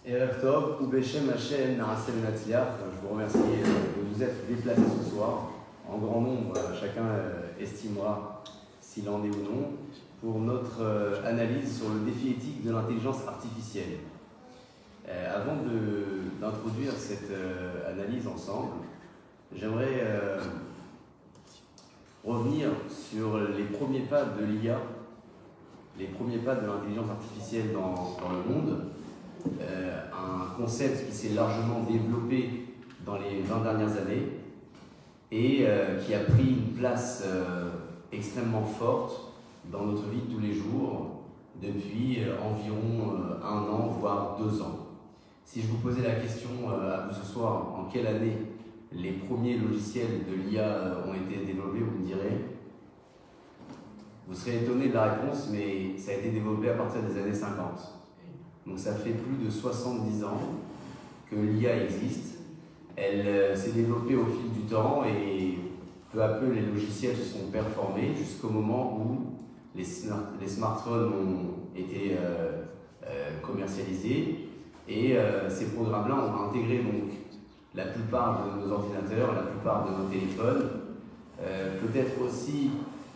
Erev Tov, Ubeshem Hashem Naraseh Benatzliach. Je vous remercie de vous être déplacés ce soir, en grand nombre, chacun estimera s'il en est ou non, pour notre analyse sur le défi éthique de l'intelligence artificielle. Avant d'introduire cette analyse ensemble, j'aimerais revenir sur les premiers pas de l'IA, les premiers pas de l'intelligence artificielle dans le monde. Un concept qui s'est largement développé dans les 20 dernières années et qui a pris une place extrêmement forte dans notre vie de tous les jours depuis environ 1 an, voire 2 ans. Si je vous posais la question à vous ce soir, en quelle année les premiers logiciels de l'IA ont été développés, vous me direz, vous serez étonné de la réponse, mais ça a été développé à partir des années 50. Donc ça fait plus de 70 ans que l'IA existe. Elle s'est développée au fil du temps et peu à peu les logiciels se sont performés jusqu'au moment où les smartphones ont été commercialisés et ces programmes-là ont intégré donc la plupart de nos ordinateurs, la plupart de nos téléphones, peut-être aussi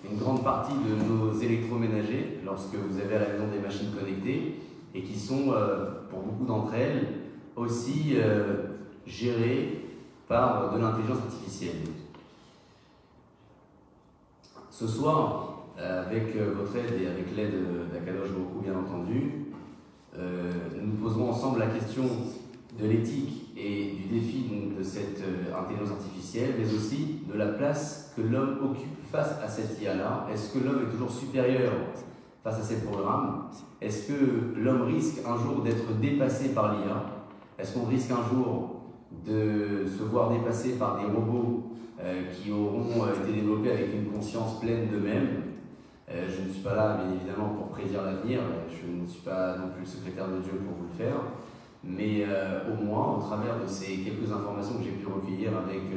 une grande partie de nos électroménagers lorsque vous avez à la maison des machines connectées, et qui sont, pour beaucoup d'entre elles, aussi gérées par de l'intelligence artificielle. Ce soir, avec votre aide et avec l'aide d'Akadosh Baruch Hu, bien entendu, nous poserons ensemble la question de l'éthique et du défi donc, de cette intelligence artificielle, mais aussi de la place que l'homme occupe face à cette IA-là. Est-ce que l'homme est toujours supérieur face à ces programmes? Est-ce que l'homme risque un jour d'être dépassé par l'IA? Est-ce qu'on risque un jour de se voir dépassé par des robots qui auront été développés avec une conscience pleine d'eux-mêmes? Je ne suis pas là, bien évidemment, pour prédire l'avenir. Je ne suis pas non plus le secrétaire de Dieu pour vous le faire. Mais au moins, au travers de ces quelques informations que j'ai pu recueillir avec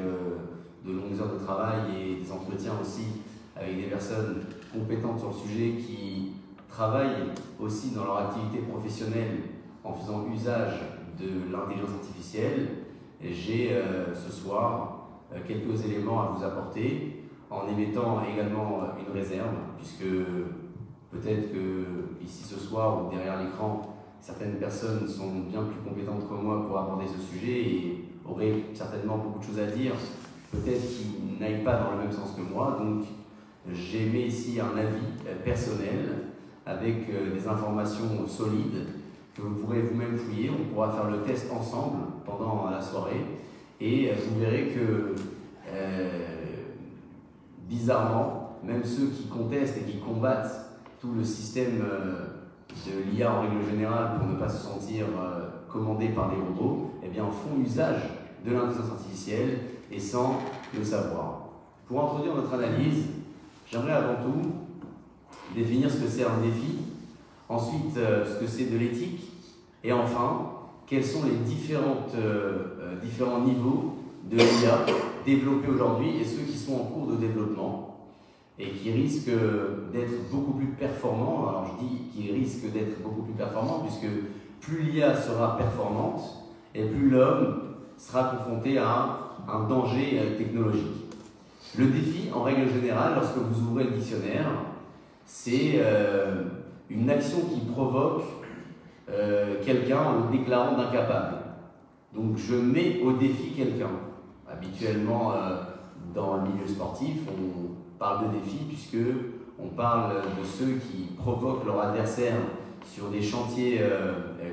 de longues heures de travail et des entretiens aussi avec des personnes compétentes sur le sujet qui travaillent aussi dans leur activité professionnelle en faisant usage de l'intelligence artificielle, j'ai ce soir quelques éléments à vous apporter en émettant également une réserve, puisque peut-être que ici ce soir ou derrière l'écran, certaines personnes sont bien plus compétentes que moi pour aborder ce sujet et auraient certainement beaucoup de choses à dire, peut-être qu'ils n'aillent pas dans le même sens que moi. Donc j'ai mis ici un avis personnel avec des informations solides que vous pourrez vous-même fouiller. On pourra faire le test ensemble pendant la soirée et vous verrez que bizarrement, même ceux qui contestent et qui combattent tout le système de l'IA en règle générale pour ne pas se sentir commandés par des robots, eh bien font usage de l'intelligence artificielle et sans le savoir. Pour introduire notre analyse, j'aimerais avant tout définir ce que c'est un défi, ensuite ce que c'est de l'éthique, et enfin, quels sont les différents niveaux de l'IA développés aujourd'hui et ceux qui sont en cours de développement et qui risquent d'être beaucoup plus performants. Alors je dis qu'ils risquent d'être beaucoup plus performants puisque plus l'IA sera performante et plus l'homme sera confronté à un danger technologique. Le défi, en règle générale, lorsque vous ouvrez le dictionnaire, c'est une action qui provoque quelqu'un en le déclarant d'incapable. Donc je mets au défi quelqu'un. Habituellement, dans le milieu sportif, on parle de défi puisque on parle de ceux qui provoquent leur adversaire sur des chantiers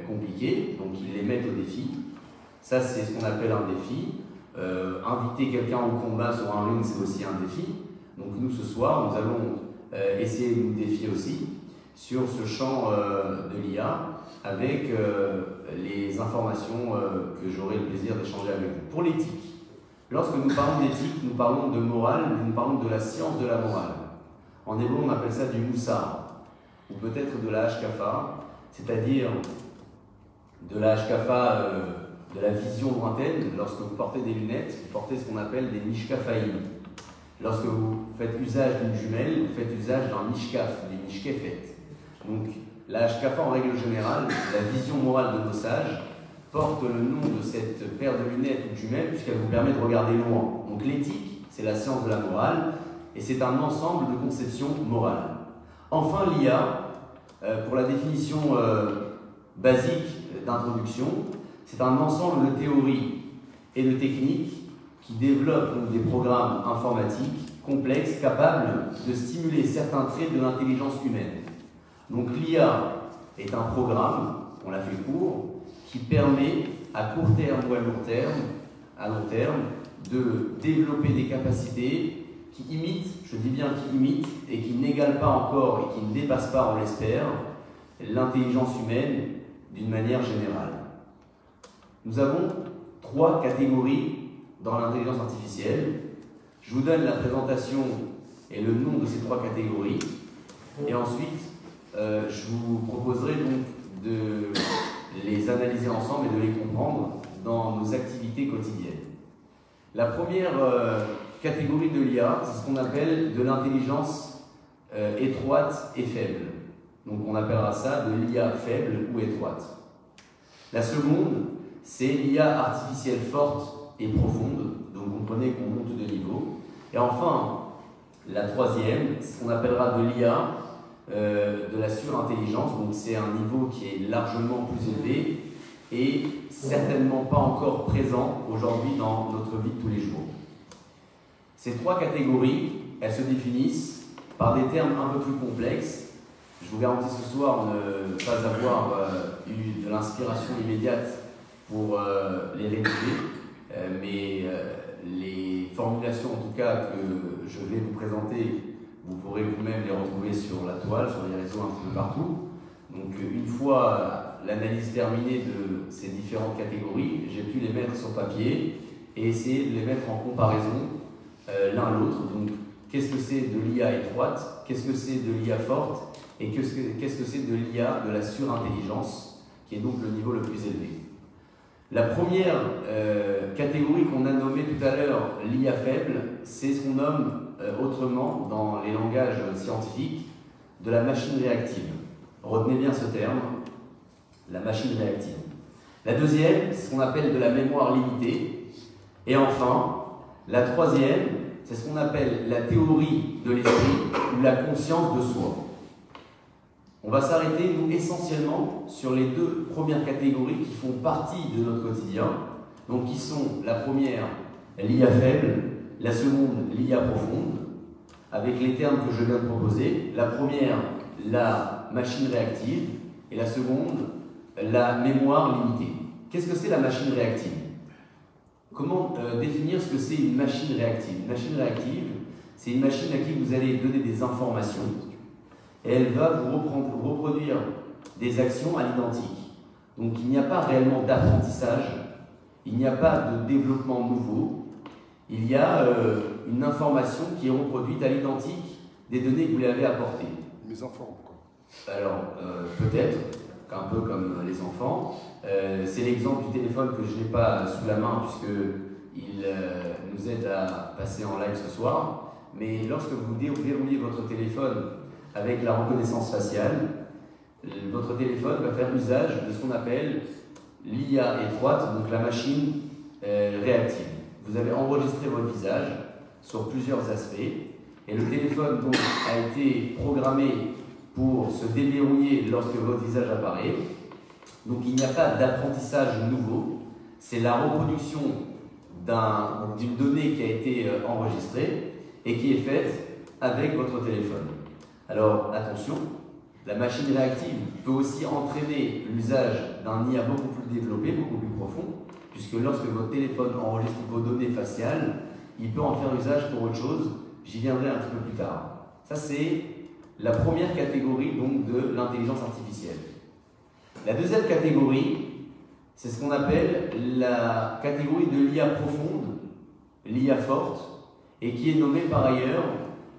compliqués, donc ils les mettent au défi. Ça, c'est ce qu'on appelle un défi. Inviter quelqu'un au combat sur un ring, c'est aussi un défi. Donc nous, ce soir, nous allons essayer de nous défier aussi sur ce champ de l'IA avec les informations que j'aurai le plaisir d'échanger avec vous. Pour l'éthique, lorsque nous parlons d'éthique, nous parlons de morale, nous parlons de la science de la morale. En hébreu, on appelle ça du moussar, ou peut-être de la hashkafa, c'est-à-dire de la hashkafa de la vision lointaine. Lorsque vous portez des lunettes, vous portez ce qu'on appelle des mishkafaïm. Lorsque vous faites usage d'une jumelle, vous faites usage d'un mishkaf, des mishkefet. Donc, la hashkafa en règle générale, la vision morale de nos sages, porte le nom de cette paire de lunettes ou jumelles puisqu'elle vous permet de regarder loin. Donc l'éthique, c'est la science de la morale et c'est un ensemble de conceptions morales. Enfin, l'IA, pour la définition basique d'introduction, c'est un ensemble de théories et de techniques qui développent donc des programmes informatiques complexes capables de stimuler certains traits de l'intelligence humaine. Donc l'IA est un programme, on l'a fait court, qui permet à court terme ou à long terme, de développer des capacités qui imitent, je dis bien qui imitent, et qui n'égalent pas encore et qui ne dépassent pas, on l'espère, l'intelligence humaine d'une manière générale. Nous avons 3 catégories dans l'intelligence artificielle. Je vous donne la présentation et le nom de ces 3 catégories. Et ensuite, je vous proposerai donc de les analyser ensemble et de les comprendre dans nos activités quotidiennes. La première catégorie de l'IA, c'est ce qu'on appelle de l'intelligence étroite et faible. Donc on appellera ça de l'IA faible ou étroite. La seconde, c'est l'IA artificielle forte et profonde, donc comprenez qu'on monte de niveau. Et enfin, la troisième, c'est ce qu'on appellera de l'IA de la surintelligence, donc c'est un niveau qui est largement plus élevé et certainement pas encore présent aujourd'hui dans notre vie de tous les jours. Ces 3 catégories, elles se définissent par des termes un peu plus complexes. Je vous garantis ce soir ne pas avoir eu de l'inspiration immédiate pour les rédiger, mais les formulations en tout cas que je vais vous présenter, vous pourrez vous-même les retrouver sur la toile, sur les réseaux un petit peu partout. Donc une fois l'analyse terminée de ces différentes catégories, j'ai pu les mettre sur papier et essayer de les mettre en comparaison l'un à l'autre. Donc qu'est-ce que c'est de l'IA étroite, qu'est-ce que c'est de l'IA forte et qu'est-ce que c'est de l'IA de la surintelligence, qui est donc le niveau le plus élevé. La première catégorie qu'on a nommée tout à l'heure, l'IA faible, c'est ce qu'on nomme autrement, dans les langages scientifiques, de la machine réactive. Retenez bien ce terme, la machine réactive. La deuxième, c'est ce qu'on appelle de la mémoire limitée. Et enfin, la troisième, c'est ce qu'on appelle la théorie de l'esprit ou la conscience de soi. On va s'arrêter, nous, essentiellement sur les 2 premières catégories qui font partie de notre quotidien, donc qui sont la première, l'IA faible, la seconde, l'IA profonde, avec les termes que je viens de proposer. La première, la machine réactive, et la seconde, la mémoire limitée. Qu'est-ce que c'est la machine réactive? Comment définir ce que c'est une machine réactive? Une machine réactive, c'est une machine à qui vous allez donner des informations, et elle va vous reproduire des actions à l'identique. Donc il n'y a pas réellement d'apprentissage, il n'y a pas de développement nouveau, il y a une information qui est reproduite à l'identique des données que vous lui avez apportées. Mes enfants, quoi. Alors, peut-être, un peu comme les enfants. C'est l'exemple du téléphone que je n'ai pas sous la main puisqu'il nous aide à passer en live ce soir. Mais lorsque vous verrouillez votre téléphone avec la reconnaissance faciale, votre téléphone va faire usage de ce qu'on appelle l'IA étroite, donc la machine réactive. Vous avez enregistré votre visage sur plusieurs aspects et le téléphone donc, a été programmé pour se déverrouiller lorsque votre visage apparaît. Donc il n'y a pas d'apprentissage nouveau, c'est la reproduction d'une donnée qui a été enregistrée et qui est faite avec votre téléphone. Alors attention, la machine réactive peut aussi entraîner l'usage d'un IA beaucoup plus développé, beaucoup plus profond, puisque lorsque votre téléphone enregistre vos données faciales, il peut en faire usage pour autre chose. J'y viendrai un petit peu plus tard. Ça, c'est la première catégorie donc, de l'intelligence artificielle. La deuxième catégorie, c'est ce qu'on appelle la catégorie de l'IA profonde, l'IA forte, et qui est nommée par ailleurs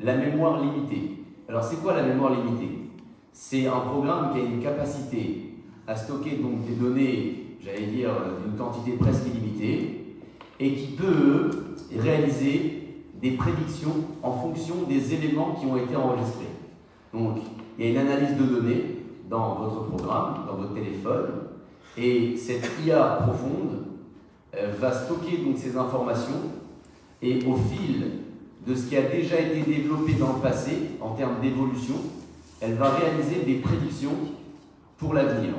la mémoire limitée. Alors, c'est quoi la mémoire limitée? C'est un programme qui a une capacité à stocker donc, des données, j'allais dire, d'une quantité presque illimitée, et qui peut réaliser des prédictions en fonction des éléments qui ont été enregistrés. Donc, il y a une analyse de données dans votre programme, dans votre téléphone, Et cette IA profonde va stocker donc ces informations et au fil de ce qui a déjà été développé dans le passé en termes d'évolution, elle va réaliser des prédictions pour l'avenir.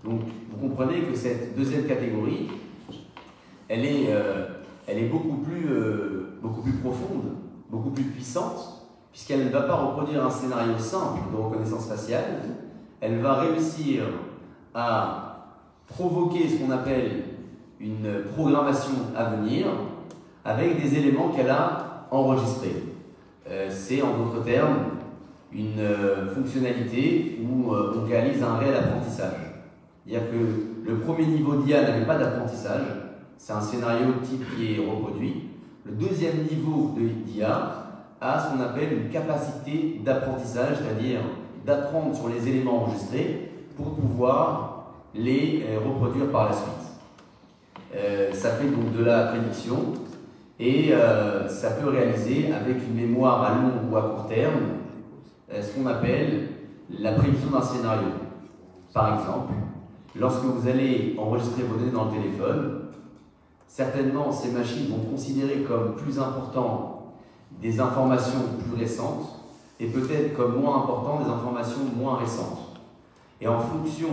Donc vous comprenez que cette deuxième catégorie, elle est beaucoup plus profonde, beaucoup plus puissante, puisqu'elle ne va pas reproduire un scénario simple de reconnaissance faciale, elle va réussir à provoquer ce qu'on appelle une programmation à venir avec des éléments qu'elle a enregistrés. C'est en d'autres termes une fonctionnalité où on réalise un réel apprentissage. C'est-à-dire que le premier niveau d'IA n'avait pas d'apprentissage, c'est un scénario type qui est reproduit. Le deuxième niveau d'IA a ce qu'on appelle une capacité d'apprentissage, c'est-à-dire d'apprendre sur les éléments enregistrés pour pouvoir les reproduire par la suite. Ça fait donc de la prédiction et ça peut réaliser avec une mémoire à long ou à court terme ce qu'on appelle la prédiction d'un scénario. Par exemple, lorsque vous allez enregistrer vos données dans le téléphone, certainement ces machines vont considérer comme plus important des informations plus récentes et peut-être comme moins important des informations moins récentes. Et en fonction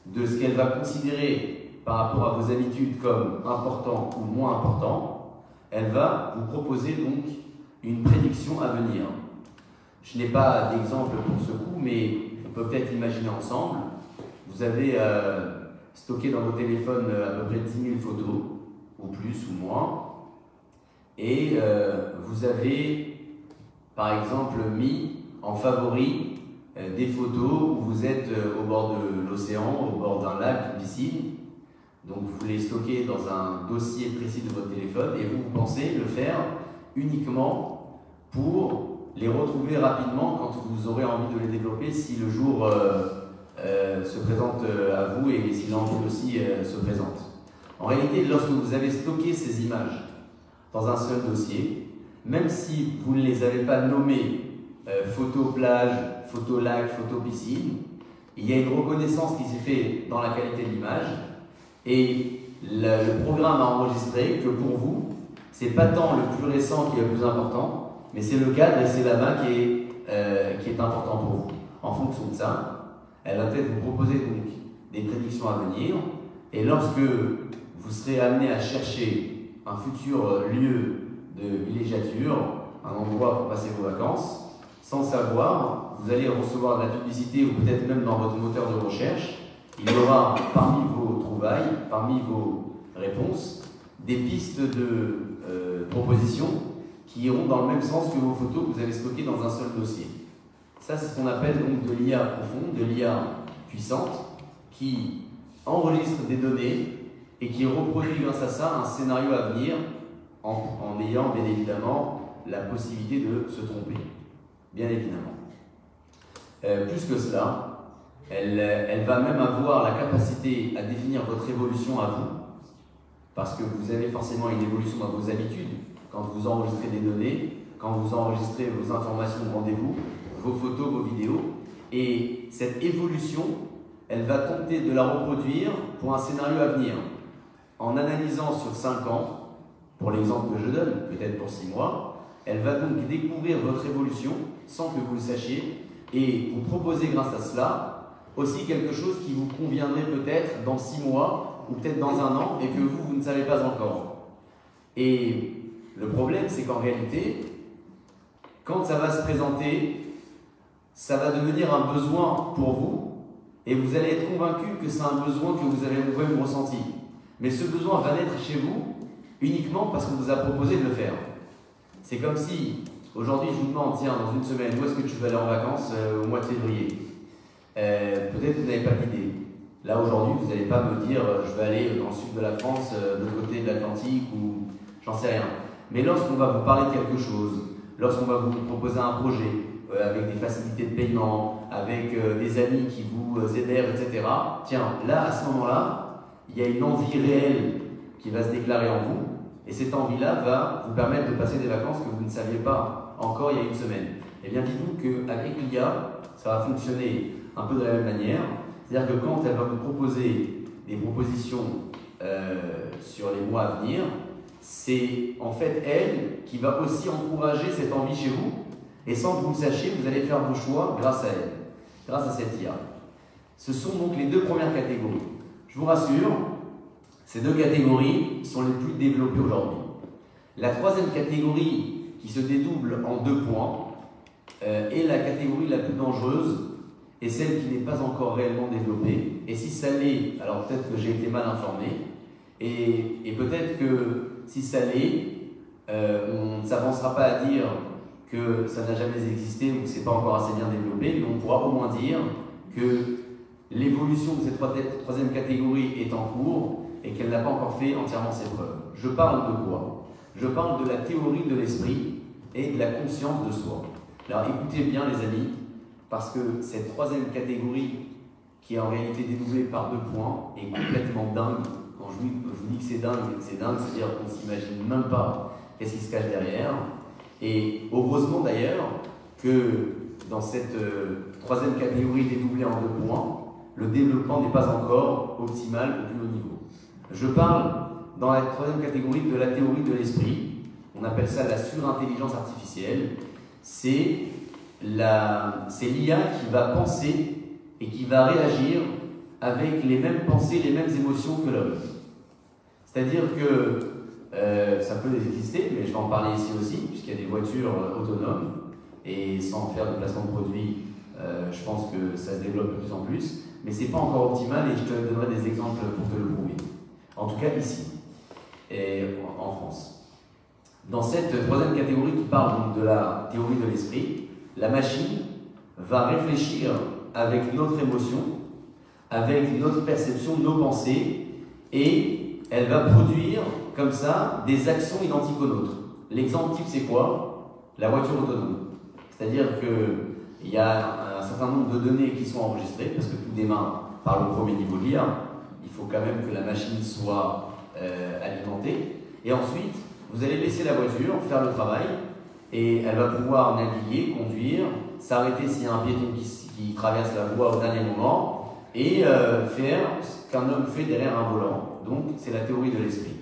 de ce qu'elle va considérer par rapport à vos habitudes comme important ou moins important, elle va vous proposer donc une prédiction à venir. Je n'ai pas d'exemple pour ce coup, mais on peut peut-être imaginer ensemble. Vous avez stocké dans vos téléphones à peu près 10 000 photos, ou plus ou moins, et vous avez par exemple mis en favori des photos où vous êtes au bord de l'océan, au bord d'un lac, d'une piscine. Donc vous les stockez dans un dossier précis de votre téléphone et vous pensez le faire uniquement pour les retrouver rapidement quand vous aurez envie de les développer si le jour se présente à vous et si l'envie aussi se présente. En réalité, lorsque vous avez stocké ces images dans un seul dossier, même si vous ne les avez pas nommées photo plage, photo lac, photo piscine, il y a une reconnaissance qui s'est faite dans la qualité de l'image et le programme a enregistré que pour vous, c'est pas tant le plus récent qui est le plus important, mais c'est le cadre et c'est la main qui est important pour vous. En fonction de ça, elle va peut-être vous proposer donc des prédictions à venir et lorsque vous serez amené à chercher un futur lieu de villégiature, un endroit pour passer vos vacances, sans savoir, vous allez recevoir de la publicité ou peut-être même dans votre moteur de recherche, il y aura parmi vos trouvailles, parmi vos réponses, des pistes de propositions qui iront dans le même sens que vos photos que vous avez stockées dans un seul dossier. Ça, c'est ce qu'on appelle donc de l'IA profonde, de l'IA puissante, qui enregistre des données et qui reproduit grâce à ça un scénario à venir en ayant bien évidemment la possibilité de se tromper. Bien évidemment. Plus que cela, elle va même avoir la capacité à définir votre évolution à vous, parce que vous avez forcément une évolution dans vos habitudes, quand vous enregistrez des données, quand vous enregistrez vos informations de rendez-vous, vos photos, vos vidéos, et cette évolution, elle va tenter de la reproduire pour un scénario à venir, en analysant sur 5 ans, pour l'exemple que je donne, peut-être pour 6 mois, elle va donc découvrir votre évolution sans que vous le sachiez et vous proposer grâce à cela aussi quelque chose qui vous conviendrait peut-être dans 6 mois ou peut-être dans 1 an et que vous ne savez pas encore. Et le problème, c'est qu'en réalité, quand ça va se présenter, ça va devenir un besoin pour vous et vous allez être convaincu que c'est un besoin que vous avez vous-même ressenti. Mais ce besoin va naître chez vous uniquement parce qu'on vous a proposé de le faire. C'est comme si, aujourd'hui, je vous demande, tiens, dans une semaine, où est-ce que tu vas aller en vacances au mois de février? Peut-être que vous n'avez pas d'idée. Là, aujourd'hui, vous n'allez pas me dire, je vais aller dans le sud de la France, de l'autre côté de l'Atlantique, ou j'en sais rien. Mais lorsqu'on va vous parler de quelque chose, lorsqu'on va vous proposer un projet, avec des facilités de paiement, avec des amis qui vous hébergent, etc., tiens, là, à ce moment-là, il y a une envie réelle qui va se déclarer en vous, et cette envie-là va vous permettre de passer des vacances que vous ne saviez pas encore il y a une semaine. Eh bien, dites-vous qu'avec l'IA, ça va fonctionner un peu de la même manière. C'est-à-dire que quand elle va vous proposer des propositions sur les mois à venir, c'est en fait elle qui va aussi encourager cette envie chez vous, et sans que vous le sachiez, vous allez faire vos choix grâce à elle, grâce à cette IA. Ce sont donc les deux premières catégories. Je vous rassure, ces deux catégories sont les plus développées aujourd'hui. La troisième catégorie qui se dédouble en 2 points est la catégorie la plus dangereuse et celle qui n'est pas encore réellement développée. Et si ça l'est, alors peut-être que j'ai été mal informé, et peut-être que si ça l'est, on ne s'avancera pas à dire que ça n'a jamais existé ou que ce n'est pas encore assez bien développé, mais on pourra au moins dire que l'évolution de cette troisième catégorie est en cours et qu'elle n'a pas encore fait entièrement ses preuves. Je parle de quoi? Je parle de la théorie de l'esprit et de la conscience de soi. Alors écoutez bien les amis, parce que cette troisième catégorie, qui est en réalité dédoublée par 2 points, est complètement dingue. Quand je vous dis que c'est dingue, c'est-à-dire qu'on ne s'imagine même pas qu'est-ce qui se cache derrière. Et heureusement d'ailleurs que dans cette troisième catégorie dédoublée en 2 points, le développement n'est pas encore optimal au plus haut niveau. Je parle dans la troisième catégorie de la théorie de l'esprit. On appelle ça la surintelligence artificielle. C'est l'IA qui va penser et qui va réagir avec les mêmes pensées, les mêmes émotions que l'homme. C'est-à-dire que ça peut exister, mais je vais en parler ici aussi, puisqu'il y a des voitures autonomes, et sans faire de placement de produits, je pense que ça se développe de plus en plus, mais ce n'est pas encore optimal et je te donnerai des exemples pour te le prouver. En tout cas ici, et en France. Dans cette troisième catégorie qui parle donc de la théorie de l'esprit, la machine va réfléchir avec notre émotion, avec notre perception, nos pensées, et elle va produire comme ça des actions identiques aux nôtres. L'exemple type c'est quoi? La voiture autonome. C'est-à-dire qu'il y a un certain nombre de données qui sont enregistrées, parce que tout démarre par le premier niveau de l'IA. Il faut quand même que la machine soit alimentée. Et ensuite, vous allez laisser la voiture faire le travail, et elle va pouvoir naviguer, conduire, s'arrêter s'il y a un piéton qui traverse la voie au dernier moment, et faire ce qu'un homme fait derrière un volant. Donc, c'est la théorie de l'esprit.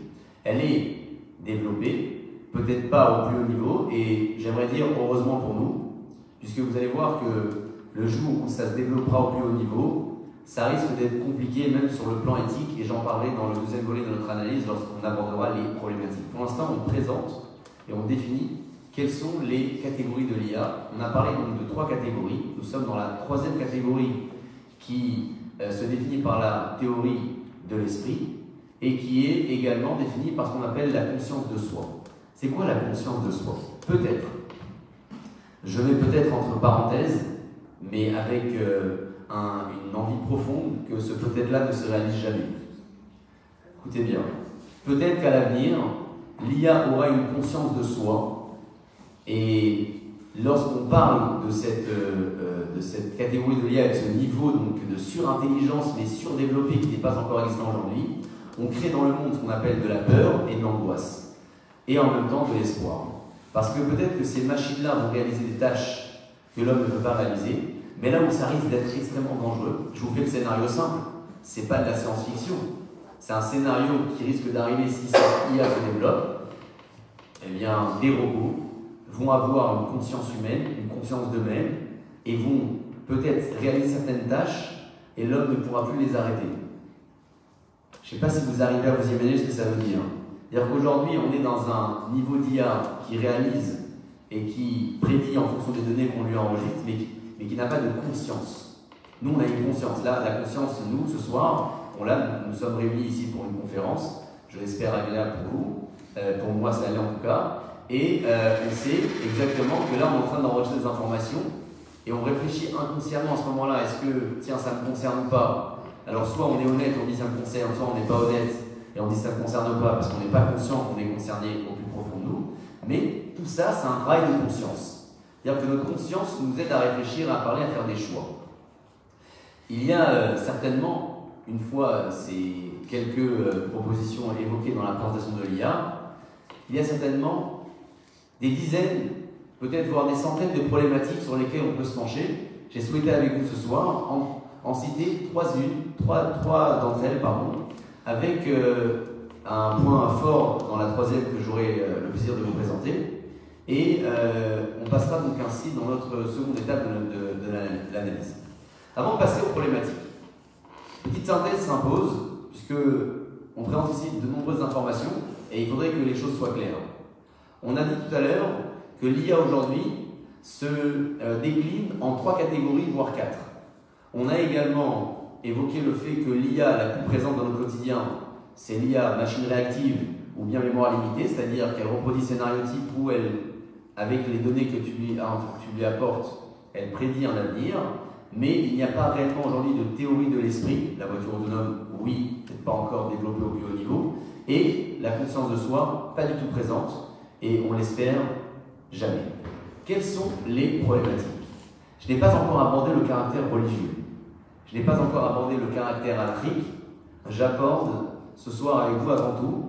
Elle est développée, peut-être pas au plus haut niveau, et j'aimerais dire heureusement pour nous, puisque vous allez voir que le jour où ça se développera au plus haut niveau, ça risque d'être compliqué même sur le plan éthique, et j'en parlerai dans le deuxième volet de notre analyse lorsqu'on abordera les problématiques. Pour l'instant, on présente et on définit quelles sont les catégories de l'IA. On a parlé donc de 3 catégories. Nous sommes dans la troisième catégorie qui se définit par la théorie de l'esprit et qui est également définie par ce qu'on appelle la conscience de soi. C'est quoi la conscience de soi? Peut-être. Je mets peut-être entre parenthèses, mais avec une envie profonde que ce peut-être-là ne se réalise jamais. Écoutez bien. Peut-être qu'à l'avenir, l'IA aura une conscience de soi, et lorsqu'on parle de cette catégorie de l'IA, de ce niveau donc, de surintelligence mais surdéveloppé qui n'est pas encore existant aujourd'hui, on crée dans le monde ce qu'on appelle de la peur et de l'angoisse, et en même temps de l'espoir. Parce que peut-être que ces machines-là vont réaliser des tâches que l'homme ne peut pas réaliser, mais là où ça risque d'être extrêmement dangereux, je vous fais le scénario simple, c'est pas de la science-fiction, c'est un scénario qui risque d'arriver si cette IA se développe. Eh bien, des robots vont avoir une conscience humaine, une conscience d'eux-mêmes, et vont peut-être réaliser certaines tâches, et l'homme ne pourra plus les arrêter. Je ne sais pas si vous arrivez à vous imaginer ce que ça veut dire. C'est-à-dire qu'aujourd'hui, on est dans un niveau d'IA qui réalise et qui prédit en fonction des données qu'on lui enregistre, mais qui n'a pas de conscience. Nous, on a une conscience. Là, la conscience, nous, ce soir, nous sommes réunis ici pour une conférence, je l'espère agréable pour vous, pour moi ça allait en tout cas, et on sait exactement que là, on est en train d'enregistrer des informations, et on réfléchit inconsciemment à ce moment-là, est-ce que, tiens, ça me concerne ou pas? Alors soit on est honnête, on dit ça me concerne, soit on n'est pas honnête, et on dit ça ne concerne pas parce qu'on n'est pas conscient qu'on est concerné au plus profond de nous. Mais tout ça, c'est un travail de conscience. C'est-à-dire que notre conscience nous aide à réfléchir, à parler, à faire des choix. Il y a certainement, une fois ces quelques propositions évoquées dans la présentation de l'IA, il y a certainement des dizaines, peut-être voire des centaines de problématiques sur lesquelles on peut se pencher. J'ai souhaité avec vous ce soir en citer 3-1 trois d'entre elles, avec un point fort dans la troisième que j'aurai le plaisir de vous présenter. Et on passera donc ainsi dans notre seconde étape de l'analyse. Avant de passer aux problématiques, petite synthèse s'impose, puisque on présente ici de nombreuses informations et il faudrait que les choses soient claires. On a dit tout à l'heure que l'IA aujourd'hui se décline en 3 catégories, voire 4. On a également évoqué le fait que l'IA la plus présente dans notre quotidien, c'est l'IA machine réactive ou bien mémoire limitée, c'est-à-dire qu'elle reproduit scénario-type où elle, avec les données que tu lui apportes, elle prédit un avenir, mais il n'y a pas réellement aujourd'hui de théorie de l'esprit. La voiture autonome, oui, peut-être pas encore développée au plus haut niveau, et la conscience de soi, pas du tout présente, et on l'espère jamais. Quelles sont les problématiques? Je n'ai pas encore abordé le caractère religieux, je n'ai pas encore abordé le caractère afrique. J'aborde ce soir avec vous avant tout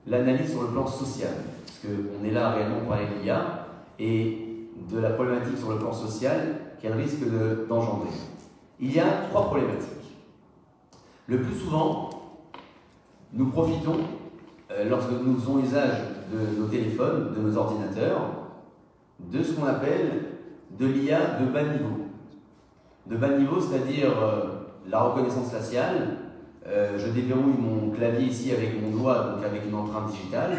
l'analyse sur le plan social, parce qu'on est là réellement pour parler de l'IA et de la problématique sur le plan social qu'elle risque d'engendrer. Il y a 3 problématiques. Le plus souvent, nous profitons, lorsque nous faisons usage de nos téléphones, de nos ordinateurs, de ce qu'on appelle de l'IA de bas niveau. De bas niveau, c'est-à-dire la reconnaissance faciale. Je déverrouille mon clavier ici avec mon doigt, donc avec une empreinte digitale.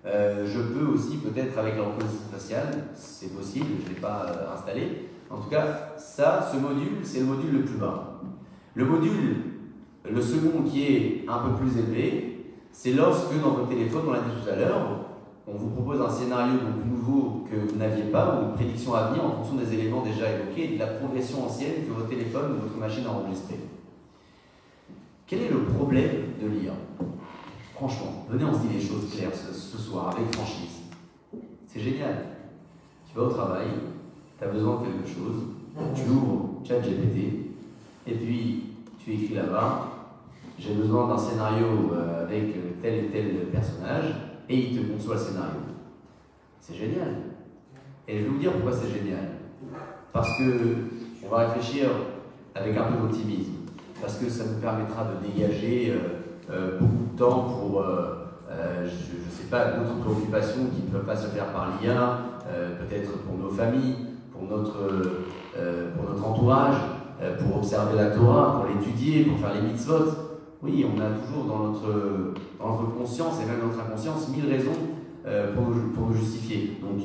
Je peux aussi peut-être avec la reconnaissance faciale, c'est possible, je ne l'ai pas installé. En tout cas, ça, ce module, c'est le module le plus bas. Le module, le second qui est un peu plus élevé, c'est lorsque dans votre téléphone, on l'a dit tout à l'heure, on vous propose un scénario donc nouveau que vous n'aviez pas, ou une prédiction à venir en fonction des éléments déjà évoqués et de la progression ancienne que votre téléphone ou votre machine a enregistrée. Quel est le problème de l'IA? Franchement, venez, on se dit les choses claires ce soir, avec franchise. C'est génial. Tu vas au travail, tu as besoin de quelque chose, tu ouvres ChatGPT, et puis tu écris là-bas, j'ai besoin d'un scénario avec tel et tel personnage, et il te conçoit le scénario. C'est génial. Et je vais vous dire pourquoi c'est génial. Parce que on va réfléchir avec un peu d'optimisme. Parce que ça nous permettra de dégager beaucoup de temps pour, je ne sais pas, d'autres préoccupations qui ne peuvent pas se faire par l'IA, peut-être pour nos familles, pour notre entourage, pour observer la Torah, pour l'étudier, pour faire les mitzvot. Oui, on a toujours dans notre conscience et même dans notre inconscience 1000 raisons pour nous justifier. Donc,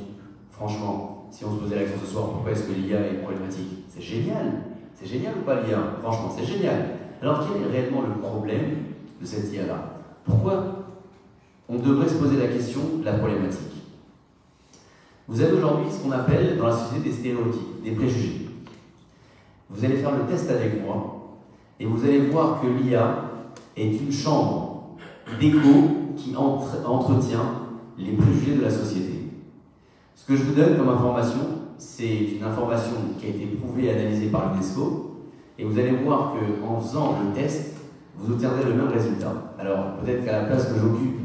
franchement, si on se posait la question ce soir, pourquoi est-ce que l'IA est problématique? C'est génial. C'est génial ou pas l'IA? Franchement, c'est génial. Alors, quel est réellement le problème de cette IA-là? Pourquoi on devrait se poser la question de la problématique? Vous avez aujourd'hui ce qu'on appelle dans la société des stéréotypes, des préjugés. Vous allez faire le test avec moi et vous allez voir que l'IA est une chambre d'écho qui entretient les préjugés de la société. Ce que je vous donne comme information, c'est une information qui a été prouvée et analysée par l'UNESCO, et vous allez voir qu'en faisant le test, vous obtiendrez le même résultat. Alors peut-être qu'à la place que j'occupe,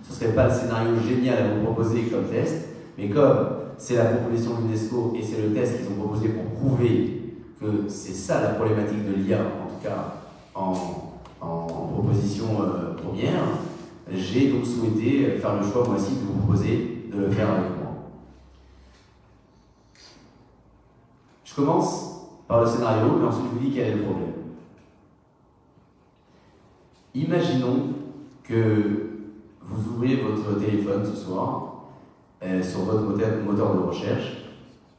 ce ne serait pas le scénario génial à vous proposer comme test, mais comme c'est la proposition de l'UNESCO et c'est le test qu'ils ont proposé pour prouver que c'est ça la problématique de l'IA, en tout cas en proposition première, j'ai donc souhaité faire le choix moi aussi de vous proposer de le faire avec moi. Je commence par le scénario, mais ensuite je vous dis quel est le problème. Imaginons que vous ouvriez votre téléphone ce soir sur votre moteur de recherche,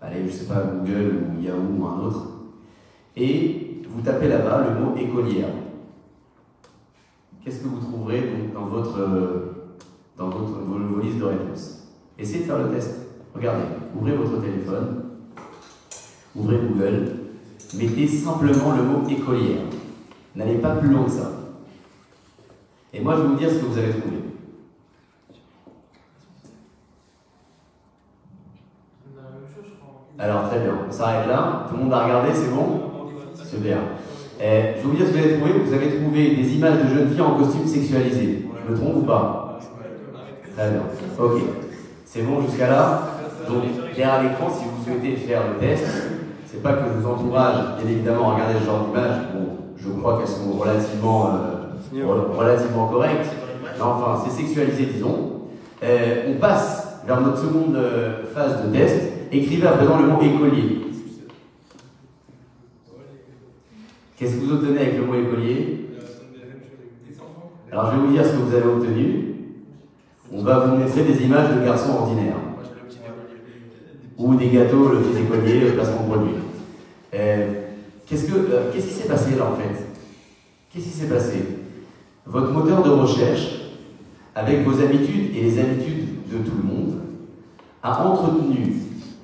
allez, je ne sais pas, Google ou Yahoo ou un autre, et vous tapez là-bas le mot écolière. Qu'est-ce que vous trouverez donc dans vos listes de réponses? Essayez de faire le test. Regardez, ouvrez votre téléphone, ouvrez Google, mettez simplement le mot écolière. N'allez pas plus loin que ça. Et moi, je vais vous dire ce que vous avez trouvé. Alors, très bien. On s'arrête là. Tout le monde a regardé, c'est bon? Super. Je vais vous dire ce que vous avez trouvé. Vous avez trouvé des images de jeunes filles en costume sexualisé. Je me trompe ou pas? Très bien. Ok. C'est bon jusqu'à là? Donc, derrière l'écran, si vous souhaitez faire le test, c'est pas que je vous encourage, bien évidemment, à regarder ce genre d'image. Bon, je crois qu'elles sont relativement correctes. Mais enfin, c'est sexualisé, disons. On passe vers notre seconde phase de test. Écrivez à présent le mot écolier. Qu'est-ce que vous obtenez avec le mot écolier? Alors je vais vous dire ce que vous avez obtenu. On va vous montrer des images de garçons ordinaires. Ou des gâteaux, le petit écolier, le placement de produit. Qu'est-ce qui s'est passé là en fait? Qu'est-ce qui s'est passé? Votre moteur de recherche, avec vos habitudes et les habitudes de tout le monde, a entretenu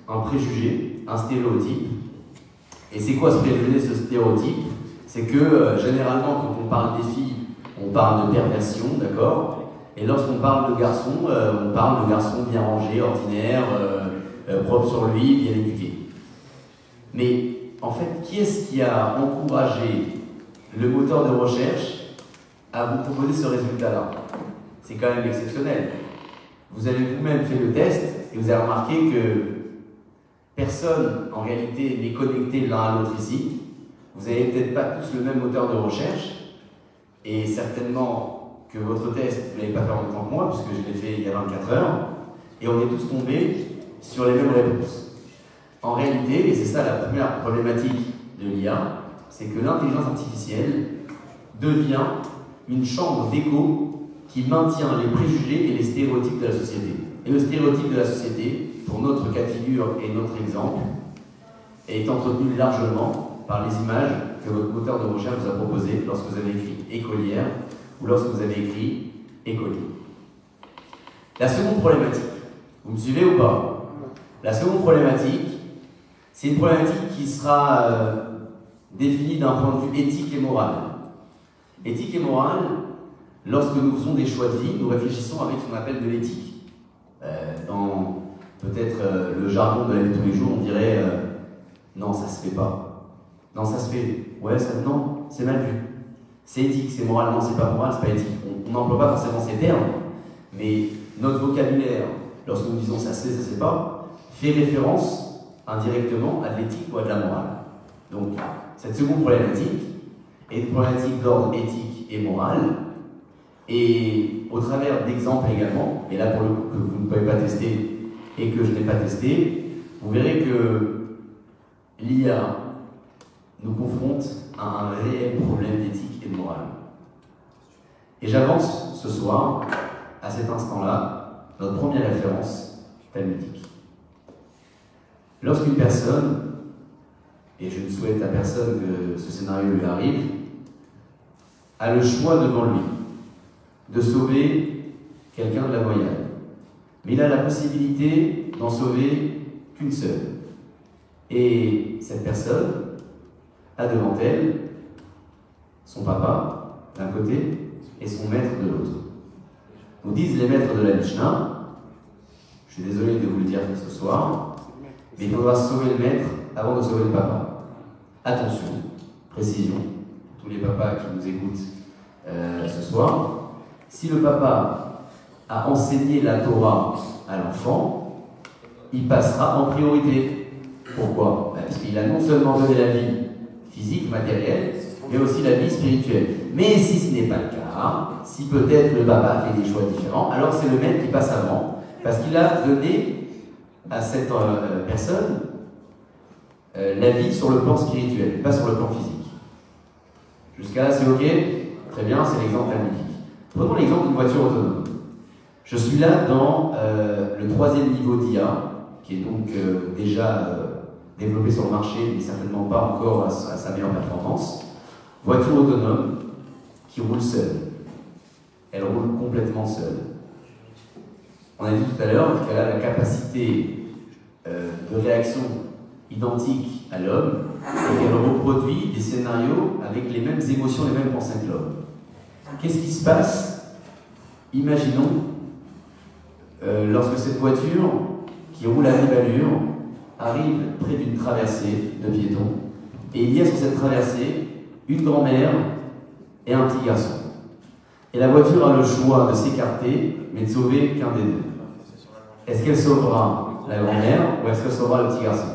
un préjugé, un stéréotype. Et c'est quoi ce préjugé, ce stéréotype? C'est que généralement, quand on parle des filles, on parle de perversion, d'accord? Et lorsqu'on parle de garçons, on parle de garçons bien rangés, ordinaires, propres sur lui, bien éduqués. Mais en fait, qui est-ce qui a encouragé le moteur de recherche à vous proposer ce résultat-là? C'est quand même exceptionnel. Vous avez vous-même fait le test et vous avez remarqué que personne, en réalité, n'est connecté l'un à l'autre ici. Vous n'avez peut-être pas tous le même moteur de recherche et certainement que votre test, vous ne l'avez pas fait en même temps que moi, puisque je l'ai fait il y a 24 heures, et on est tous tombés sur les mêmes réponses. En réalité, et c'est ça la première problématique de l'IA, c'est que l'intelligence artificielle devient une chambre d'écho qui maintient les préjugés et les stéréotypes de la société. Et le stéréotype de la société, pour notre cas de figure et notre exemple, est entretenu largement par les images que votre moteur de recherche vous a proposées lorsque vous avez écrit écolière ou lorsque vous avez écrit écolier. La seconde problématique, vous me suivez ou pas? La seconde problématique, c'est une problématique qui sera définie d'un point de vue éthique et moral. Éthique et morale, lorsque nous faisons des choix de vie, nous réfléchissons avec ce qu'on appelle de l'éthique. Dans peut-être le jargon de la vie de tous les jours, on dirait non, ça se fait pas. Non, ça se fait. Ouais, ça, non, c'est mal vu. C'est éthique, c'est moral. Non, c'est pas moral, c'est pas éthique. On n'emploie pas forcément ces termes, mais notre vocabulaire, lorsque nous disons ça se fait, ça se fait pas, fait référence indirectement à de l'éthique ou à de la morale. Donc, cette seconde problématique est une problématique d'ordre éthique et moral, et au travers d'exemples également, et là pour le coup que vous ne pouvez pas tester et que je n'ai pas testé, vous verrez que l'IA nous confronte à un réel problème d'éthique et de morale. Et j'avance ce soir, à cet instant-là, notre première référence talmudique. Lorsqu'une personne, et je ne souhaite à personne que ce scénario lui arrive, a le choix devant lui de sauver quelqu'un de la noyade, mais il a la possibilité d'en sauver qu'une seule. Et cette personne a devant elle son papa d'un côté et son maître de l'autre. Nous disent les maîtres de la Mishnah, je suis désolé de vous le dire ce soir, mais il faudra sauver le maître avant de sauver le papa. Attention, précision, tous les papas qui nous écoutent ce soir, si le papa a enseigné la Torah à l'enfant, il passera en priorité. Pourquoi? Parce qu'il a non seulement donné la vie physique, matérielle, mais aussi la vie spirituelle. Mais si ce n'est pas le cas, si peut-être le papa a fait des choix différents, alors c'est le maître qui passe avant, parce qu'il a donné à cette personne la vie sur le plan spirituel, pas sur le plan physique. Jusqu'à là, c'est ok? Très bien, c'est l'exemple talmudique. Prenons l'exemple d'une voiture autonome. Je suis là dans le troisième niveau d'IA, qui est donc déjà développé sur le marché, mais certainement pas encore à sa meilleure performance. Voiture autonome qui roule seule. Elle roule complètement seule. On a dit tout à l'heure qu'elle a la capacité de réaction identique à l'homme et qu'elle reproduit des scénarios avec les mêmes émotions, les mêmes pensées que l'homme. Qu'est-ce qui se passe? Imaginons lorsque cette voiture qui roule à vive allure arrive près d'une traversée de piétons et il y a sur cette traversée une grand-mère et un petit garçon. Et la voiture a le choix de s'écarter mais de sauver qu'un des deux. Est-ce qu'elle sauvera la grand-mère ou est-ce qu'elle sauvera le petit garçon?